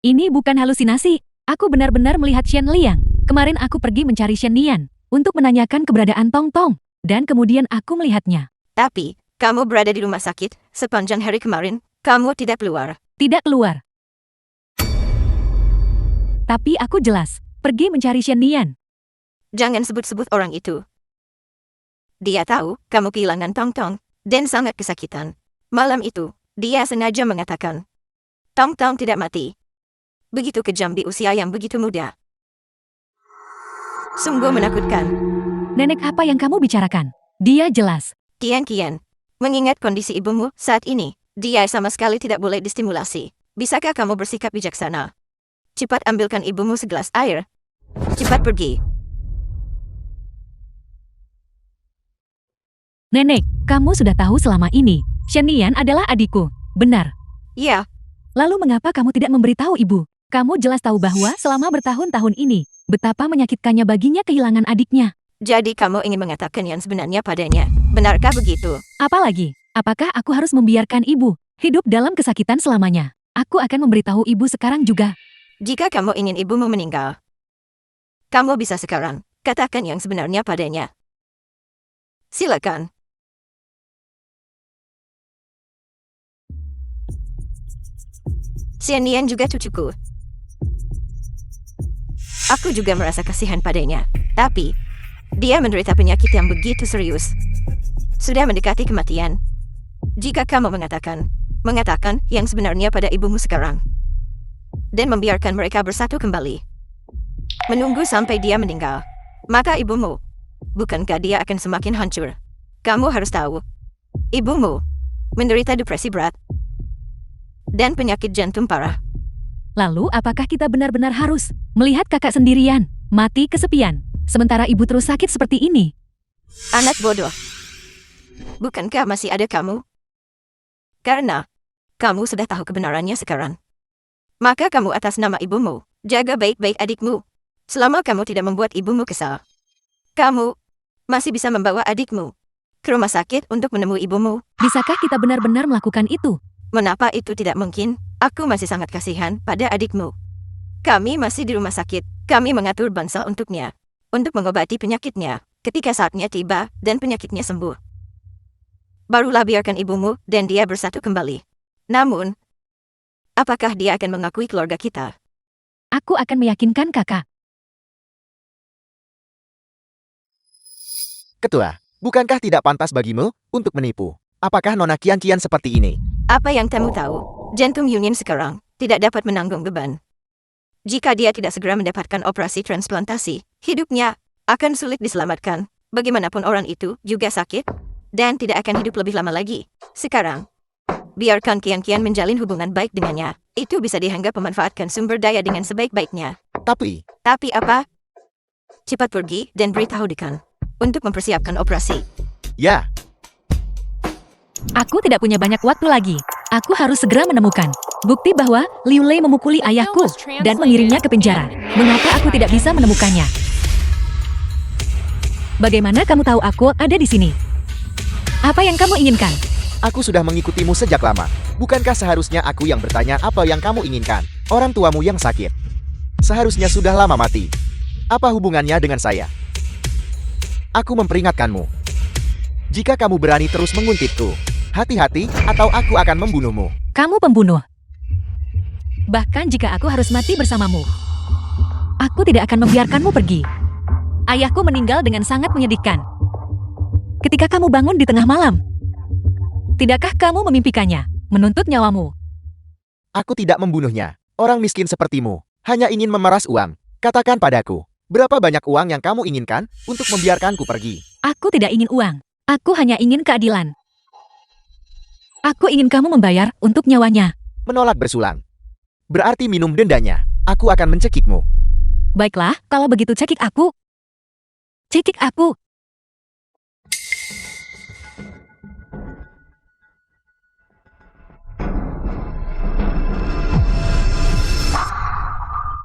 Ini bukan halusinasi. Aku benar-benar melihat Shen Liang. Kemarin aku pergi mencari Shen Nian untuk menanyakan keberadaan Tong Tong. Dan kemudian aku melihatnya. Tapi, kamu berada di rumah sakit sepanjang hari kemarin. Kamu tidak keluar. Tidak keluar. Tapi aku jelas pergi mencari Shen Nian. Jangan sebut-sebut orang itu. Dia tahu kamu kehilangan Tong Tong dan sangat kesakitan. Malam itu, dia sengaja mengatakan, Tong Tong tidak mati. Begitu kejam di usia yang begitu muda. Sungguh menakutkan. Nenek, apa yang kamu bicarakan? Dia jelas. Kian Kian, mengingat kondisi ibumu saat ini, dia sama sekali tidak boleh distimulasi. Bisakah kamu bersikap bijaksana? Cepat ambilkan ibumu segelas air. Cepat pergi. Nenek, kamu sudah tahu selama ini, Shen Nian adalah adikku. Benar. Ya, Lalu mengapa kamu tidak memberitahu ibu? Kamu jelas tahu bahwa selama bertahun-tahun ini, betapa menyakitkannya baginya kehilangan adiknya. Jadi kamu ingin mengatakan yang sebenarnya padanya. Benarkah begitu? Apalagi, apakah aku harus membiarkan ibu hidup dalam kesakitan selamanya? Aku akan memberitahu ibu sekarang juga. Jika kamu ingin ibumu meninggal, kamu bisa sekarang katakan yang sebenarnya padanya. Silakan. Xiannian juga cucuku. Aku juga merasa kasihan padanya. Tapi, dia menderita penyakit yang begitu serius. Sudah mendekati kematian. Jika kamu mengatakan yang sebenarnya pada ibumu sekarang, dan membiarkan mereka bersatu kembali, menunggu sampai dia meninggal, maka ibumu, bukankah dia akan semakin hancur? Kamu harus tahu, ibumu menderita depresi berat dan penyakit jantung parah. Lalu apakah kita benar-benar harus melihat kakak sendirian, mati kesepian, sementara ibu terus sakit seperti ini? Anak bodoh. Bukankah masih ada kamu? Karena kamu sudah tahu kebenarannya sekarang. Maka kamu atas nama ibumu, jaga baik-baik adikmu. Selama kamu tidak membuat ibumu kesal, kamu masih bisa membawa adikmu ke rumah sakit untuk menemui ibumu. Bisakah kita benar-benar melakukan itu? Mengapa itu tidak mungkin? Aku masih sangat kasihan pada adikmu. Kami masih di rumah sakit. Kami mengatur bansal untuknya, untuk mengobati penyakitnya. Ketika saatnya tiba dan penyakitnya sembuh, barulah biarkan ibumu dan dia bersatu kembali. Namun, apakah dia akan mengakui keluarga kita? Aku akan meyakinkan kakak. Ketua, bukankah tidak pantas bagimu untuk menipu? Apakah Nona Qianqian seperti ini? Apa yang kamu tahu? Jantung Union sekarang tidak dapat menanggung beban. Jika dia tidak segera mendapatkan operasi transplantasi, hidupnya akan sulit diselamatkan. Bagaimanapun orang itu juga sakit dan tidak akan hidup lebih lama lagi. Sekarang, biarkan Qianqian menjalin hubungan baik dengannya. Itu bisa dianggap memanfaatkan sumber daya dengan sebaik-baiknya. Tapi Apa? Cepat pergi dan beritahu dekan untuk mempersiapkan operasi. ya, Aku tidak punya banyak waktu lagi. Aku harus segera menemukan bukti bahwa Liu Lei memukuli ayahku dan mengirimnya ke penjara. Mengapa aku tidak bisa menemukannya? Bagaimana kamu tahu aku ada di sini? Apa yang kamu inginkan? aku sudah mengikutimu sejak lama. Bukankah seharusnya aku yang bertanya apa yang kamu inginkan? Orang tuamu yang sakit seharusnya sudah lama mati. Apa hubungannya dengan saya? Aku memperingatkanmu. Jika kamu berani terus menguntitku, hati-hati atau aku akan membunuhmu. Kamu pembunuh. Bahkan jika aku harus mati bersamamu, aku tidak akan membiarkanmu pergi. Ayahku meninggal dengan sangat menyedihkan. Ketika kamu bangun di tengah malam, tidakkah kamu memimpikannya, menuntut nyawamu? Aku tidak membunuhnya. Orang miskin sepertimu hanya ingin memeras uang. Katakan padaku, berapa banyak uang yang kamu inginkan untuk membiarkanku pergi? Aku tidak ingin uang. Aku hanya ingin keadilan. Aku ingin kamu membayar untuk nyawanya. Menolak bersulang. Berarti minum dendanya. Aku akan mencekikmu. Baiklah, kalau begitu cekik aku. Cekik aku.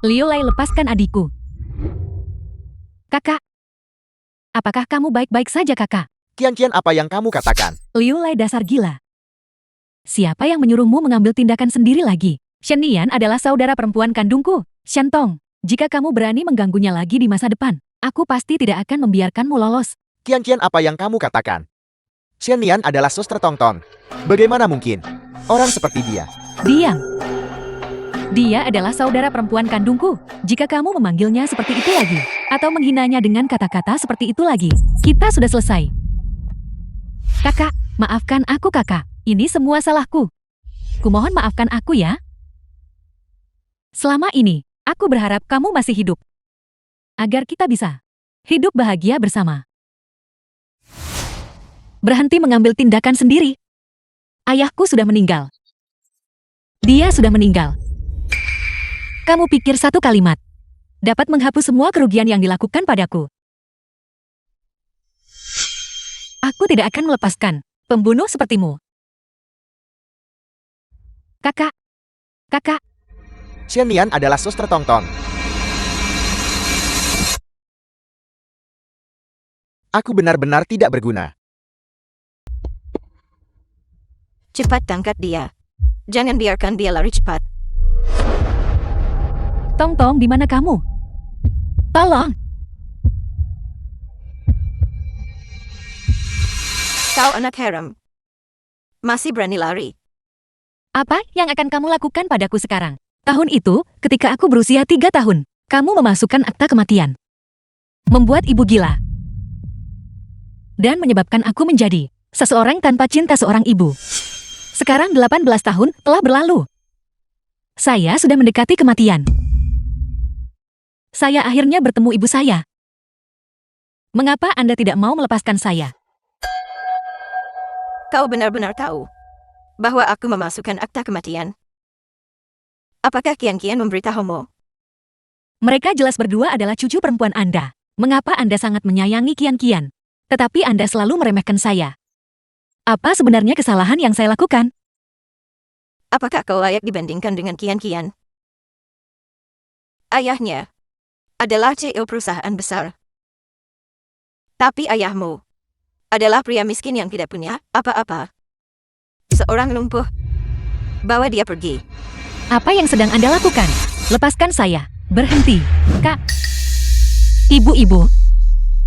Liu Lei, lepaskan adikku. Kakak. Apakah kamu baik-baik saja, kakak? Qianqian, apa yang kamu katakan? Liu Lei, dasar gila. Siapa yang menyuruhmu mengambil tindakan sendiri lagi? Shen Nian adalah saudara perempuan kandungku. Shen Tong, jika kamu berani mengganggunya lagi di masa depan, aku pasti tidak akan membiarkanmu lolos. Qianqian, apa yang kamu katakan? Shen Nian adalah suster Tongtong. Bagaimana mungkin? Orang seperti dia. Diam. Dia adalah saudara perempuan kandungku. Jika kamu memanggilnya seperti itu lagi, atau menghinanya dengan kata-kata seperti itu lagi, kita sudah selesai. Kakak, maafkan aku kakak. Ini semua salahku. Kumohon maafkan aku ya. Selama ini, aku berharap kamu masih hidup. Agar kita bisa hidup bahagia bersama. Berhenti mengambil tindakan sendiri. Ayahku sudah meninggal. Dia sudah meninggal. Kamu pikir satu kalimat dapat menghapus semua kerugian yang dilakukan padaku? Aku tidak akan melepaskan pembunuh sepertimu. Kakak. Shen Nian adalah suster Tongtong. Aku benar-benar tidak berguna. Cepat tangkap dia. Jangan biarkan dia lari cepat. Tong Tong, di mana kamu? Tolong! Kau anak haram. Masih berani lari. Apa yang akan kamu lakukan padaku sekarang? Tahun itu, ketika aku berusia 3 tahun, kamu memasukkan akta kematian. Membuat ibu gila. Dan menyebabkan aku menjadi seseorang tanpa cinta seorang ibu. Sekarang 18 tahun telah berlalu. Saya sudah mendekati kematian. Saya akhirnya bertemu ibu saya. Mengapa Anda tidak mau melepaskan saya? Kau benar-benar tahu bahwa aku memasukkan akta kematian. Apakah Kian-Kian memberitahumu? Mereka jelas berdua adalah cucu perempuan Anda. Mengapa Anda sangat menyayangi Kian-Kian? Tetapi Anda selalu meremehkan saya. Apa sebenarnya kesalahan yang saya lakukan? Apakah kau layak dibandingkan dengan Kian-Kian? Ayahnya adalah CEO perusahaan besar. Tapi ayahmu adalah pria miskin yang tidak punya apa-apa. Seorang lumpuh. Bawa dia pergi. Apa yang sedang Anda lakukan? Lepaskan saya. Berhenti. Kak. Ibu-ibu.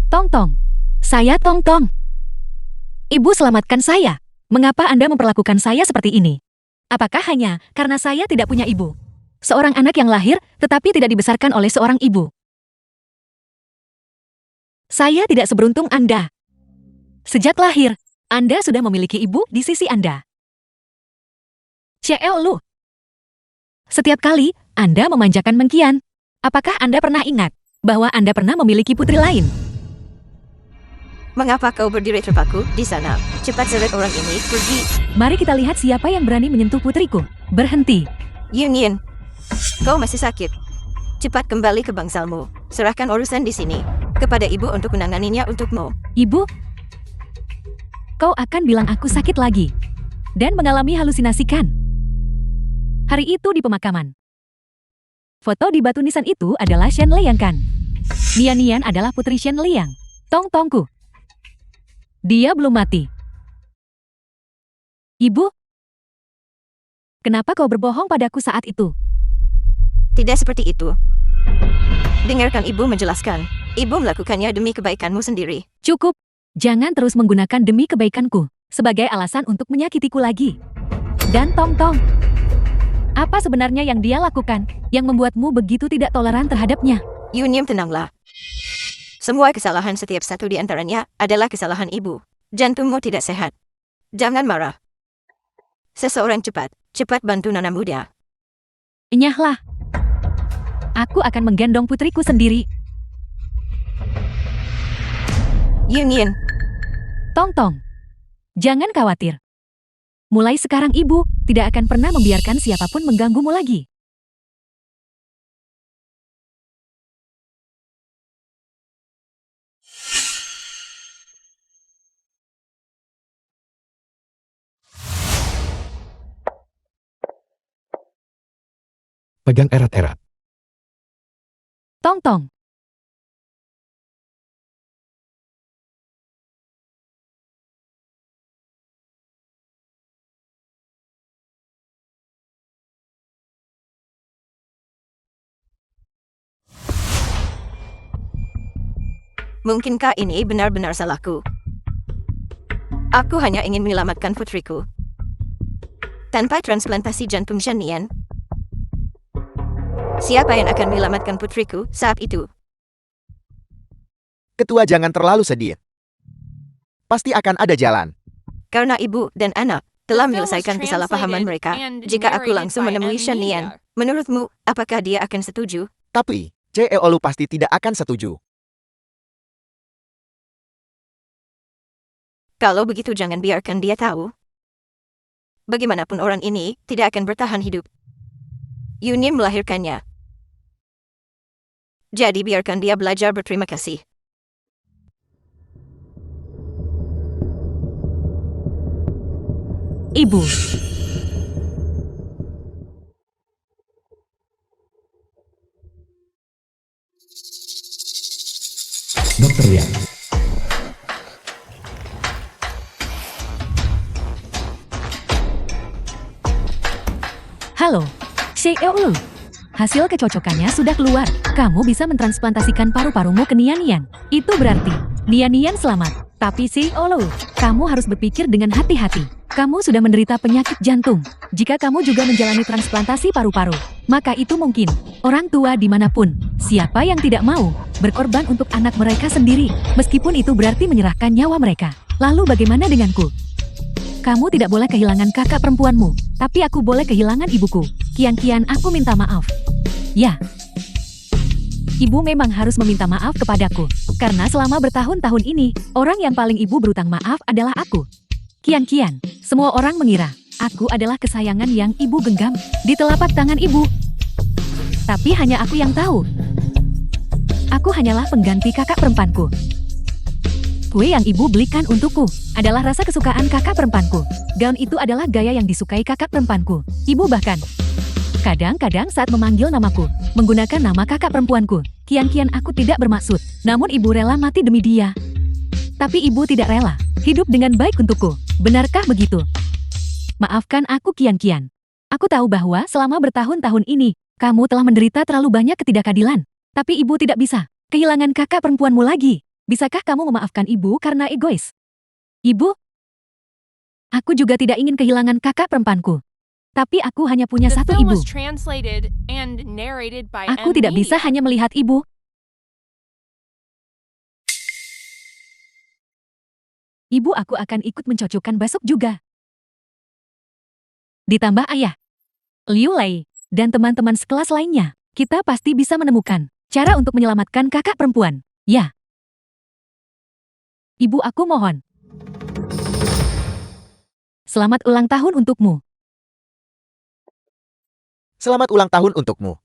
Tong Tong. Saya Tong Tong. Ibu selamatkan saya. Mengapa Anda memperlakukan saya seperti ini? Apakah hanya karena saya tidak punya ibu? Seorang anak yang lahir tetapi tidak dibesarkan oleh seorang ibu. Saya tidak seberuntung Anda. Sejak lahir, Anda sudah memiliki ibu di sisi Anda. Ciao Lu. Setiap kali Anda memanjakan Mengkian, apakah Anda pernah ingat bahwa Anda pernah memiliki putri lain? Mengapa kau berdiri terpaku di sana? Cepat seret orang ini pergi. Mari kita lihat siapa yang berani menyentuh putriku. Berhenti. Yin, kau masih sakit. Cepat kembali ke bangsalmu. Serahkan urusan di sini kepada ibu untuk menanganinya untukmu. Ibu, kau akan bilang aku sakit lagi dan mengalami halusinasikan. Hari itu di pemakaman. Foto di batu nisan itu adalah Shen Liang kan? Nian Nian adalah putri Shen Liang. Tong Tongku. Dia belum mati. Ibu, kenapa kau berbohong padaku saat itu? Tidak seperti itu. Dengarkan ibu menjelaskan. Ibu melakukannya demi kebaikanmu sendiri. Cukup. Jangan terus menggunakan demi kebaikanku sebagai alasan untuk menyakitiku lagi. Dan Tong Tong, apa sebenarnya yang dia lakukan yang membuatmu begitu tidak toleran terhadapnya? Yunyim, tenanglah. Semua kesalahan setiap satu di antaranya adalah kesalahan ibu. Jantungmu tidak sehat. Jangan marah. Seseorang cepat bantu Nona muda. Nyahlah. Aku akan menggendong putriku sendiri. Yin, Tong Tong, jangan khawatir. Mulai sekarang ibu tidak akan pernah membiarkan siapapun mengganggumu lagi. Pegang erat-erat. Tong Tong, mungkinkah ini benar-benar salahku? Aku hanya ingin menyelamatkan putriku. Tanpa transplantasi jantung Shen Nian, siapa yang akan menyelamatkan putriku saat itu? Ketua, jangan terlalu sedih. Pasti akan ada jalan. Karena ibu dan anak telah The film was menyelesaikan kesalahpahaman translated mereka. and Jika aku narrated langsung by menemui M. Shen Nian, Media. menurutmu, apakah dia akan setuju? Tapi, CEO Lu pasti tidak akan setuju. Kalau begitu jangan biarkan dia tahu. Bagaimanapun orang ini tidak akan bertahan hidup. Yunim melahirkannya. Jadi biarkan dia belajar berterima kasih. ibu. Dokter Liang. Halo, Xiaolu. Hasil kecocokannya sudah keluar. Kamu bisa mentransplantasikan paru-parumu ke Nian-Nian. Itu berarti Nian-Nian selamat. Tapi Xiaolu, kamu harus berpikir dengan hati-hati. Kamu sudah menderita penyakit jantung. Jika kamu juga menjalani transplantasi paru-paru, maka itu mungkin. Orang tua dimanapun, siapa yang tidak mau berkorban untuk anak mereka sendiri, meskipun itu berarti menyerahkan nyawa mereka. Lalu bagaimana denganku? Kamu tidak boleh kehilangan kakak perempuanmu, tapi aku boleh kehilangan ibuku. Kian-kian aku minta maaf. Ya. Ibu memang harus meminta maaf kepadaku, karena selama bertahun-tahun ini, orang yang paling ibu berutang maaf adalah aku. Kian-kian, semua orang mengira aku adalah kesayangan yang ibu genggam di telapak tangan ibu. Tapi hanya aku yang tahu. Aku hanyalah pengganti kakak perempuanku. Kue yang ibu belikan untukku adalah rasa kesukaan kakak perempuanku. Gaun itu adalah gaya yang disukai kakak perempuanku. Ibu bahkan kadang-kadang saat memanggil namaku, menggunakan nama kakak perempuanku. Kian-kian aku tidak bermaksud, namun ibu rela mati demi dia. Tapi ibu tidak rela hidup dengan baik untukku. Benarkah begitu? Maafkan aku Kian-kian. Aku tahu bahwa selama bertahun-tahun ini, kamu telah menderita terlalu banyak ketidakadilan. Tapi ibu tidak bisa kehilangan kakak perempuanmu lagi. Bisakah kamu memaafkan ibu karena egois? Ibu? Aku juga tidak ingin kehilangan kakak perempuanku. Tapi aku hanya punya The satu film ibu. was translated and narrated by Aku M. tidak bisa Media. hanya melihat ibu. Ibu aku akan ikut mencocokkan besok juga. Ditambah ayah, Liu Lei, dan teman-teman sekelas lainnya, kita pasti bisa menemukan cara untuk menyelamatkan kakak perempuan. Ya. Ibu aku mohon. Selamat ulang tahun untukmu. Selamat ulang tahun untukmu.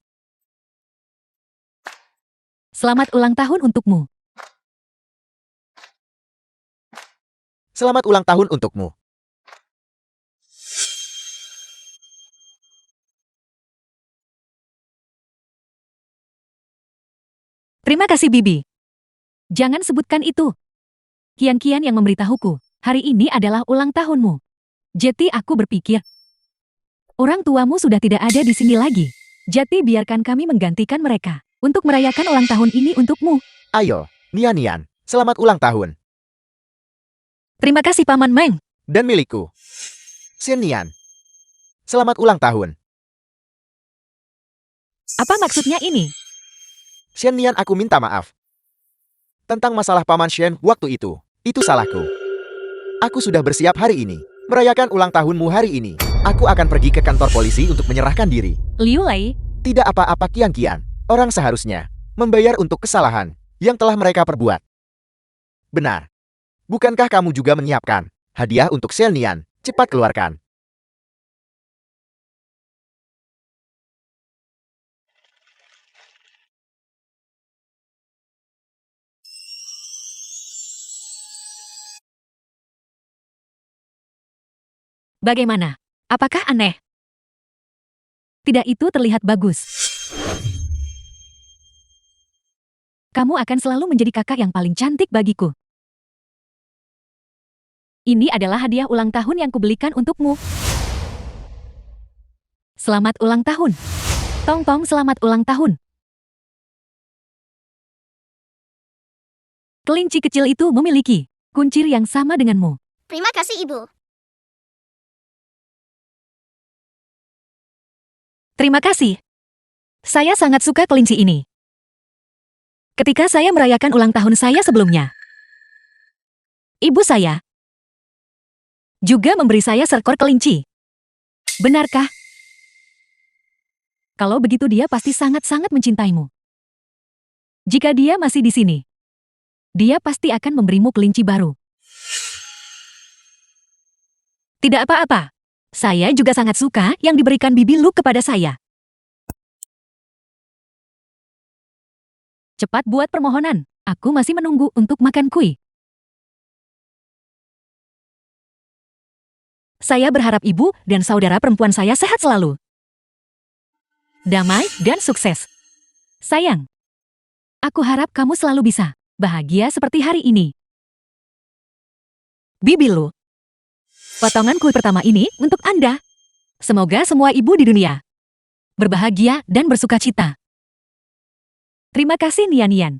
Selamat ulang tahun untukmu. Selamat ulang tahun untukmu. Terima kasih Bibi. Jangan sebutkan itu. Kian-kian yang memberitahuku, hari ini adalah ulang tahunmu. Jadi aku berpikir, orang tuamu sudah tidak ada di sini lagi. Jadi biarkan kami menggantikan mereka untuk merayakan ulang tahun ini untukmu. Ayo, Nian-Nian, selamat ulang tahun. Terima kasih Paman Meng. Dan milikku. Nian, selamat ulang tahun. Apa maksudnya ini? Nian, aku minta maaf. Tentang masalah Paman Shen waktu itu. Itu salahku. Aku sudah bersiap hari ini. Merayakan ulang tahunmu hari ini. Aku akan pergi ke kantor polisi untuk menyerahkan diri. Liu Lei, Tidak apa-apa Kian-kian. Orang seharusnya membayar untuk kesalahan yang telah mereka perbuat. Benar. Bukankah kamu juga menyiapkan hadiah untuk Nian? Cepat keluarkan. bagaimana? Apakah aneh? Tidak, itu terlihat bagus. Kamu akan selalu menjadi kakak yang paling cantik bagiku. Ini adalah hadiah ulang tahun yang kubelikan untukmu. Selamat ulang tahun. Tong-tong, selamat ulang tahun. Kelinci kecil itu memiliki kuncir yang sama denganmu. Terima kasih, Ibu. Terima kasih. Saya sangat suka kelinci ini. Ketika saya merayakan ulang tahun saya sebelumnya, ibu saya juga memberi saya seekor kelinci. Benarkah? Kalau begitu dia pasti sangat-sangat mencintaimu. Jika dia masih di sini, dia pasti akan memberimu kelinci baru. Tidak apa-apa. Saya juga sangat suka yang diberikan Bibi Lu kepada saya. Cepat buat permohonan. Aku masih menunggu untuk makan kue. Saya berharap ibu dan saudara perempuan saya sehat selalu. Damai dan sukses. Sayang, aku harap kamu selalu bisa bahagia seperti hari ini. Bibi Lu. Potongan kue pertama ini untuk Anda. Semoga semua ibu di dunia berbahagia, dan bersukacita. Terima kasih Nian.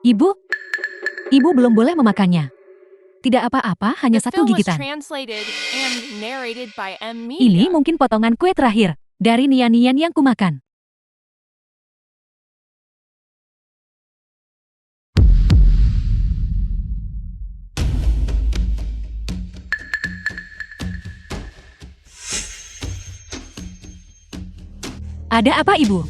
Ibu belum boleh memakannya. Tidak apa-apa, hanya The satu film was gigitan. translated and narrated by M Media. Ini mungkin potongan kue terakhir dari Nian yang kumakan. Ada apa ibu?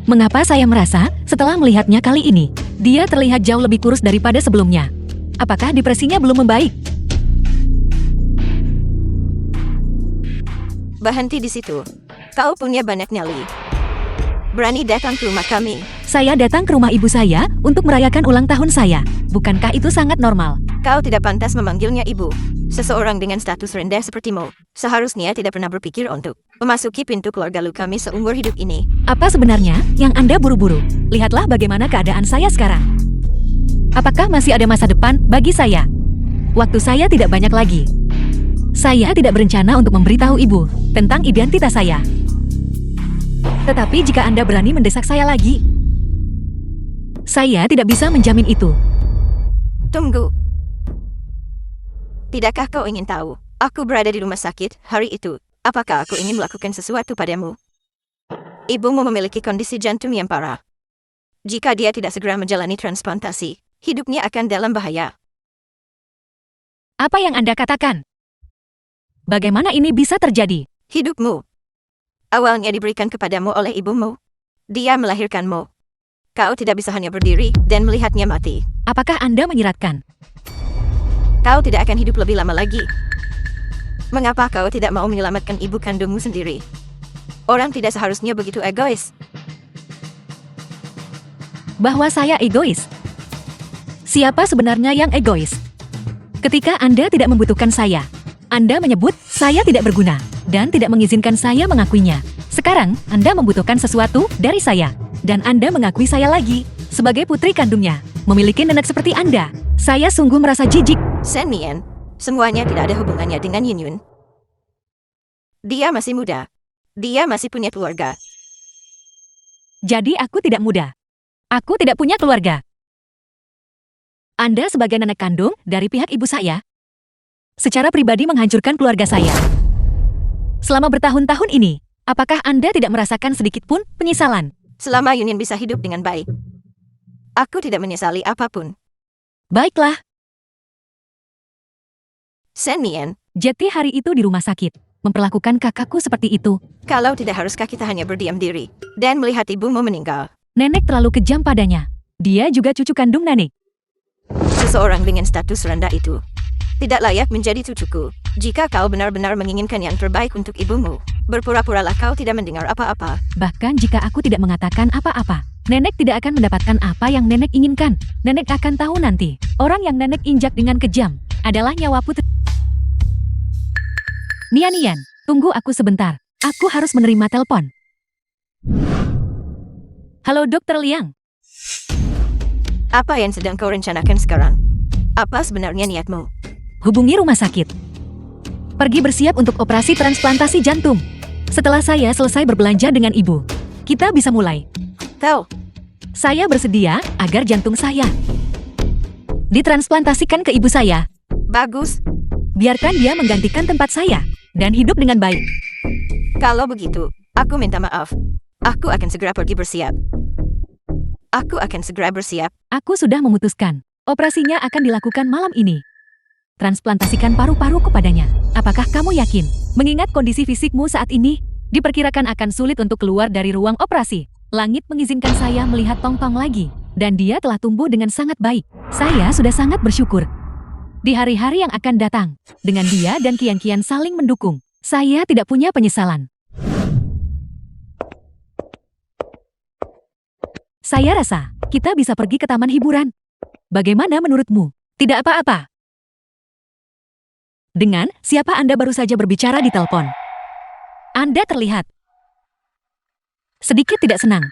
Mengapa saya merasa setelah melihatnya kali ini, dia terlihat jauh lebih kurus daripada sebelumnya? Apakah depresinya belum membaik? Berhenti di situ. Kau punya banyak nyali. Berani datang ke rumah kami. Saya datang ke rumah ibu saya untuk merayakan ulang tahun saya. Bukankah itu sangat normal? Kau tidak pantas memanggilnya ibu. Seseorang dengan status rendah sepertimu seharusnya tidak pernah berpikir untuk memasuki pintu keluarga lu kami seumur hidup ini. Apa sebenarnya yang Anda buru-buru? Lihatlah bagaimana keadaan saya sekarang. Apakah masih ada masa depan bagi saya? Waktu saya tidak banyak lagi. Saya tidak berencana untuk memberitahu ibu tentang identitas saya. Tetapi jika Anda berani mendesak saya lagi, saya tidak bisa menjamin itu. Tunggu. Tidakkah kau ingin tahu? Aku berada di rumah sakit hari itu. Apakah aku ingin melakukan sesuatu padamu? Ibumu memiliki kondisi jantung yang parah. Jika dia tidak segera menjalani transplantasi, hidupnya akan dalam bahaya. Apa yang Anda katakan? Bagaimana ini bisa terjadi? Hidupmu awalnya diberikan kepadamu oleh ibumu. Dia melahirkanmu. Kau tidak bisa hanya berdiri dan melihatnya mati. Apakah Anda menyiratkan? Kau tidak akan hidup lebih lama lagi. Mengapa kau tidak mau menyelamatkan ibu kandungmu sendiri? Orang tidak seharusnya begitu egois. Bahwa saya egois. Siapa sebenarnya yang egois? Ketika Anda tidak membutuhkan saya, Anda menyebut saya tidak berguna dan tidak mengizinkan saya mengakuinya. Sekarang, Anda membutuhkan sesuatu dari saya, dan Anda mengakui saya lagi sebagai putri kandungnya. Memiliki nenek seperti Anda, saya sungguh merasa jijik. Sen Nian, semuanya tidak ada hubungannya dengan Yin Yun. Dia masih muda. Dia masih punya keluarga. Jadi aku tidak muda. Aku tidak punya keluarga. Anda sebagai nenek kandung dari pihak ibu saya, secara pribadi menghancurkan keluarga saya. Selama bertahun-tahun ini, apakah Anda tidak merasakan sedikit pun penyesalan? Selama Yin Yun bisa hidup dengan baik, aku tidak menyesali apapun. Baiklah, Sen Nian, Jeti hari itu di rumah sakit, memperlakukan kakakku seperti itu. kalau tidak haruskah kita hanya berdiam diri dan melihat ibumu meninggal? Nenek terlalu kejam padanya. Dia juga cucu kandung nenek. Seseorang dengan status rendah itu tidak layak menjadi cucuku. Jika kau benar-benar menginginkan yang terbaik untuk ibumu, berpura-puralah kau tidak mendengar apa-apa. Bahkan jika aku tidak mengatakan apa-apa, nenek tidak akan mendapatkan apa yang nenek inginkan. Nenek akan tahu nanti, orang yang nenek injak dengan kejam adalah nyawa putri. Nian, tunggu aku sebentar. Aku harus menerima telepon. Halo Dokter Liang. Apa yang sedang kau rencanakan sekarang? Apa sebenarnya niatmu? Hubungi rumah sakit. Pergi bersiap untuk operasi transplantasi jantung. Setelah saya selesai berbelanja dengan ibu, kita bisa mulai. Tahu, Saya bersedia agar jantung saya ditransplantasikan ke ibu saya. bagus. Biarkan dia menggantikan tempat saya dan hidup dengan baik. Kalau begitu, aku minta maaf. Aku akan segera pergi bersiap. Aku akan segera bersiap. Aku sudah memutuskan. Operasinya akan dilakukan malam ini. Transplantasikan paru-paru kepadanya. Apakah kamu yakin? Mengingat kondisi fisikmu saat ini, diperkirakan akan sulit untuk keluar dari ruang operasi. Langit mengizinkan saya melihat Tong-Tong lagi, dan dia telah tumbuh dengan sangat baik. Saya sudah sangat bersyukur. Di hari-hari yang akan datang, dengan dia dan Kian-Kian saling mendukung, saya tidak punya penyesalan. Saya rasa kita bisa pergi ke taman hiburan. Bagaimana menurutmu? Tidak apa-apa. Dengan siapa Anda baru saja berbicara di telepon? Anda terlihat sedikit tidak senang.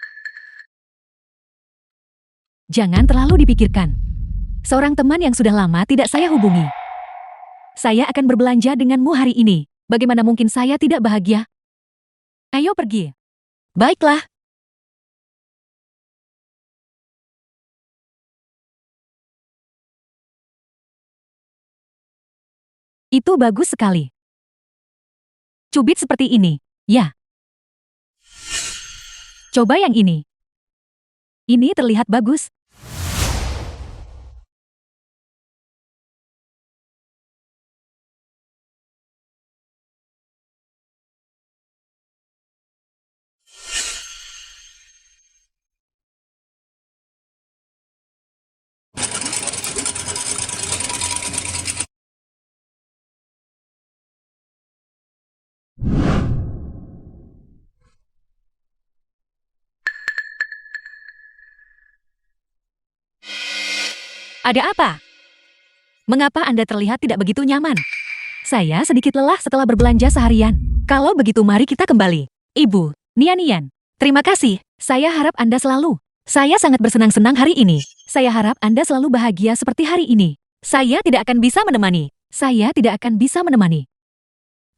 Jangan terlalu dipikirkan. Seorang teman yang sudah lama tidak saya hubungi. Saya akan berbelanja denganmu hari ini. Bagaimana mungkin saya tidak bahagia? Ayo pergi. Baiklah. Itu bagus sekali. Cubit seperti ini. Ya. Coba yang ini. Ini terlihat bagus. Ada apa? Mengapa Anda terlihat tidak begitu nyaman? Saya sedikit lelah setelah berbelanja seharian. Kalau begitu mari kita kembali. Ibu, Nian. Terima kasih. Saya harap Anda selalu. Saya sangat bersenang-senang hari ini. Saya harap Anda selalu bahagia seperti hari ini. Saya tidak akan bisa menemani. Saya tidak akan bisa menemani.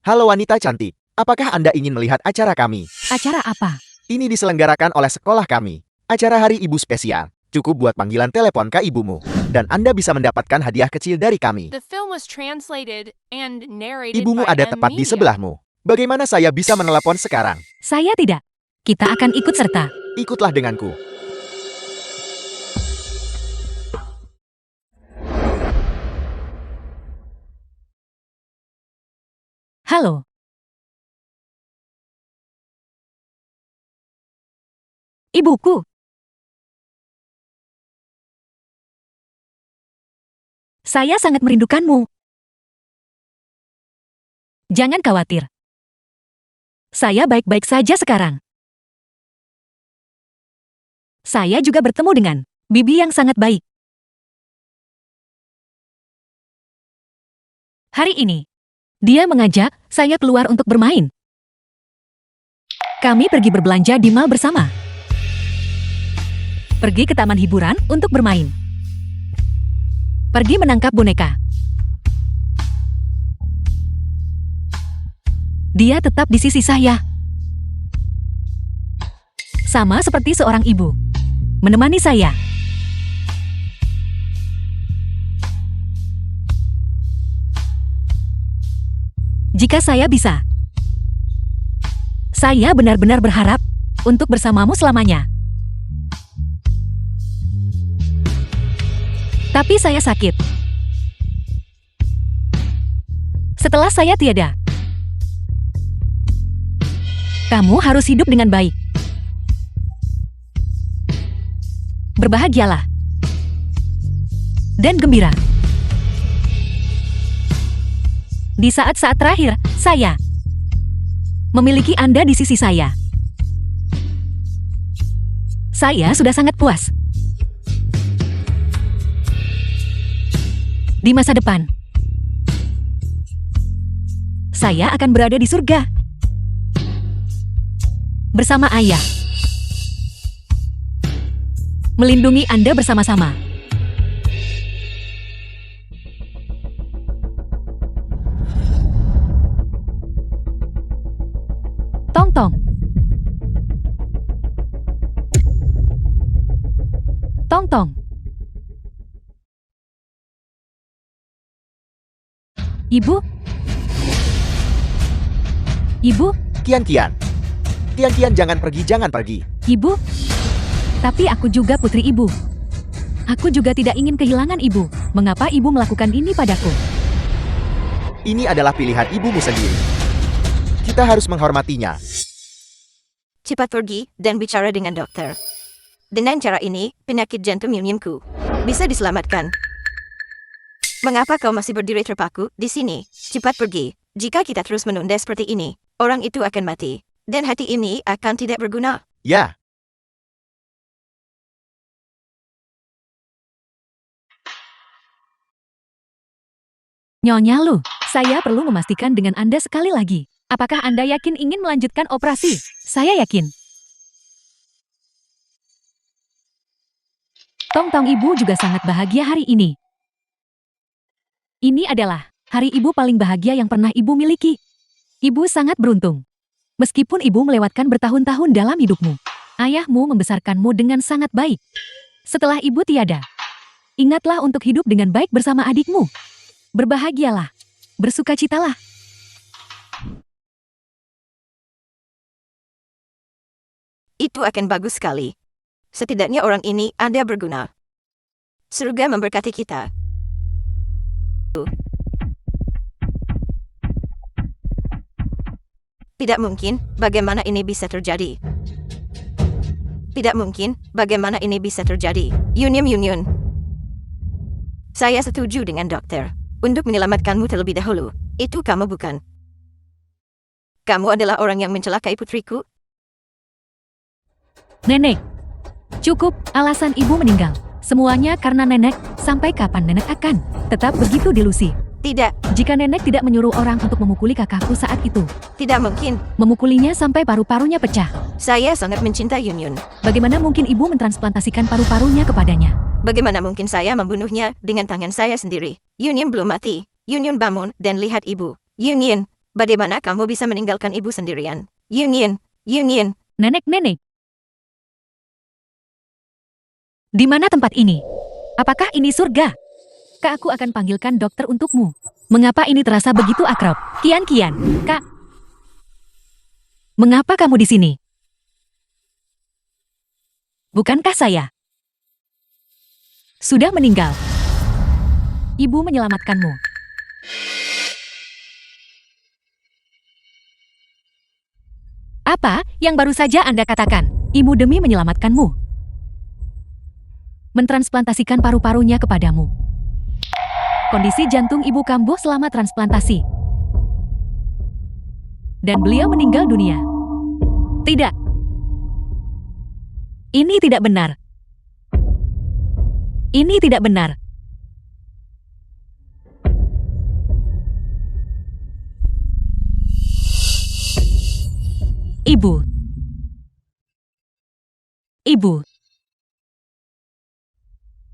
Halo wanita cantik, apakah Anda ingin melihat acara kami? Acara apa? Ini diselenggarakan oleh sekolah kami. Acara Hari Ibu Spesial. Cukup buat panggilan telepon ke ibumu. Dan Anda bisa mendapatkan hadiah kecil dari kami. The film was translated and narrated Ibumu by ada M. tepat di Media. sebelahmu. Bagaimana saya bisa menelepon sekarang? Saya tidak. Kita akan ikut serta. Ikutlah denganku. Halo. Ibuku. Saya sangat merindukanmu. Jangan khawatir. Saya baik-baik saja sekarang. Saya juga bertemu dengan bibi yang sangat baik. Hari ini, dia mengajak saya keluar untuk bermain. Kami pergi berbelanja di mall bersama. Pergi ke taman hiburan untuk bermain. Pergi menangkap boneka. Dia tetap di sisi saya. Sama seperti seorang ibu. Menemani saya. Jika saya bisa. Saya benar-benar berharap untuk bersamamu selamanya. Tapi saya sakit. Setelah saya tiada, kamu harus hidup dengan baik. Berbahagialah. Dan gembira. Di saat-saat terakhir, saya memiliki Anda di sisi saya. Saya sudah sangat puas. Di masa depan, saya akan berada di surga. Bersama ayah. Melindungi Anda bersama-sama. Tong-tong. Tong-tong. Ibu? Ibu? Kian. Kian, jangan pergi. Ibu? Tapi aku juga putri ibu. Aku juga tidak ingin kehilangan ibu. Mengapa ibu melakukan ini padaku? Ini adalah pilihan ibumu sendiri. Kita harus menghormatinya. Cepat pergi dan bicara dengan dokter. Dengan cara ini, penyakit jantung Yuninku bisa diselamatkan. Mengapa kau masih berdiri terpaku di sini? Cepat pergi. Jika kita terus menunda seperti ini, orang itu akan mati. Dan hati ini akan tidak berguna. Ya. Nyonya Lu, saya perlu memastikan dengan Anda sekali lagi. Apakah Anda yakin ingin melanjutkan operasi? Saya yakin. Tong-tong ibu juga sangat bahagia hari ini. Ini adalah hari ibu paling bahagia yang pernah ibu miliki. Ibu sangat beruntung Meskipun ibu melewatkan bertahun-tahun dalam hidupmu, ayahmu membesarkanmu dengan sangat baik. Setelah ibu tiada, ingatlah untuk hidup dengan baik bersama adikmu. Berbahagialah, bersukacitalah. Itu akan bagus sekali. Setidaknya orang ini ada berguna. Surga memberkati kita. Tidak mungkin, bagaimana ini bisa terjadi? Tidak mungkin, bagaimana ini bisa terjadi? Union. Saya setuju dengan dokter. Untuk menyelamatkanmu terlebih dahulu. Itu kamu bukan. Kamu adalah orang yang mencelakai putriku? Nenek, cukup, alasan ibu meninggal. Semuanya karena nenek, sampai kapan nenek akan tetap begitu delusi? Tidak, Jika nenek tidak menyuruh orang untuk memukuli kakakku saat itu, tidak mungkin. memukulinya sampai paru-parunya pecah. Saya sangat mencintai Union. Bagaimana mungkin ibu mentransplantasikan paru-parunya kepadanya? Bagaimana mungkin saya membunuhnya dengan tangan saya sendiri? Union belum mati. Union bangun dan lihat ibu. Union, bagaimana kamu bisa meninggalkan ibu sendirian? Union. Nenek. Di mana tempat ini? Apakah ini surga? Kak, aku akan panggilkan dokter untukmu. Mengapa ini terasa begitu akrab? Kian, Kak. Mengapa kamu di sini? Bukankah saya sudah meninggal? Ibu menyelamatkanmu. Apa yang baru saja Anda katakan? Ibu demi menyelamatkanmu mentransplantasikan paru-parunya kepadamu. Kondisi jantung ibu kambuh selama transplantasi. Dan beliau meninggal dunia. Tidak. Ini tidak benar. Ini tidak benar. Ibu.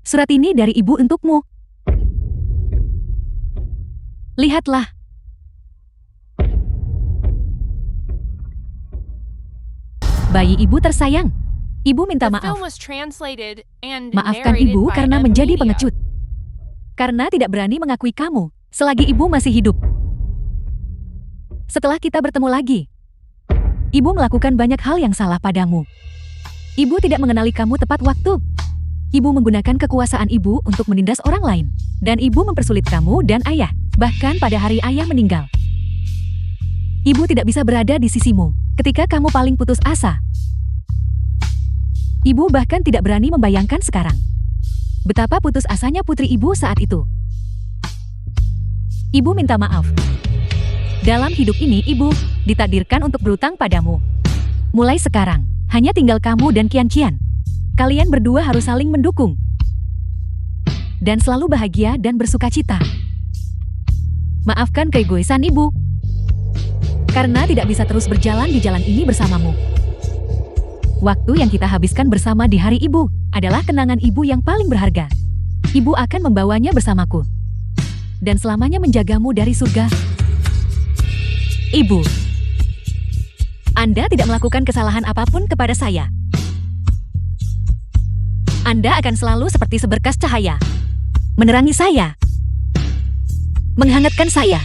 Surat ini dari ibu untukmu. Lihatlah. Bayi ibu tersayang. Ibu minta The maaf. film was translated and Maafkan narrated ibu by karena M. menjadi Media. pengecut. Karena tidak berani mengakui kamu selagi ibu masih hidup. Setelah kita bertemu lagi, ibu melakukan banyak hal yang salah padamu. Ibu tidak mengenali kamu tepat waktu. Ibu menggunakan kekuasaan ibu untuk menindas orang lain. Dan ibu mempersulit kamu dan ayah. Bahkan pada hari ayah meninggal. Ibu tidak bisa berada di sisimu ketika kamu paling putus asa. Ibu bahkan tidak berani membayangkan sekarang betapa putus asanya putri ibu saat itu. Ibu minta maaf. Dalam hidup ini ibu ditakdirkan untuk berutang padamu. Mulai sekarang, hanya tinggal kamu dan Kian. Kalian berdua harus saling mendukung. Dan selalu bahagia dan bersukacita. Maafkan keegoisan ibu. Karena tidak bisa terus berjalan di jalan ini bersamamu. Waktu yang kita habiskan bersama di hari ibu adalah kenangan ibu yang paling berharga. Ibu akan membawanya bersamaku. Dan selamanya menjagamu dari surga. Ibu, Anda tidak melakukan kesalahan apapun kepada saya. Anda akan selalu seperti seberkas cahaya. Menerangi saya. Menghangatkan saya.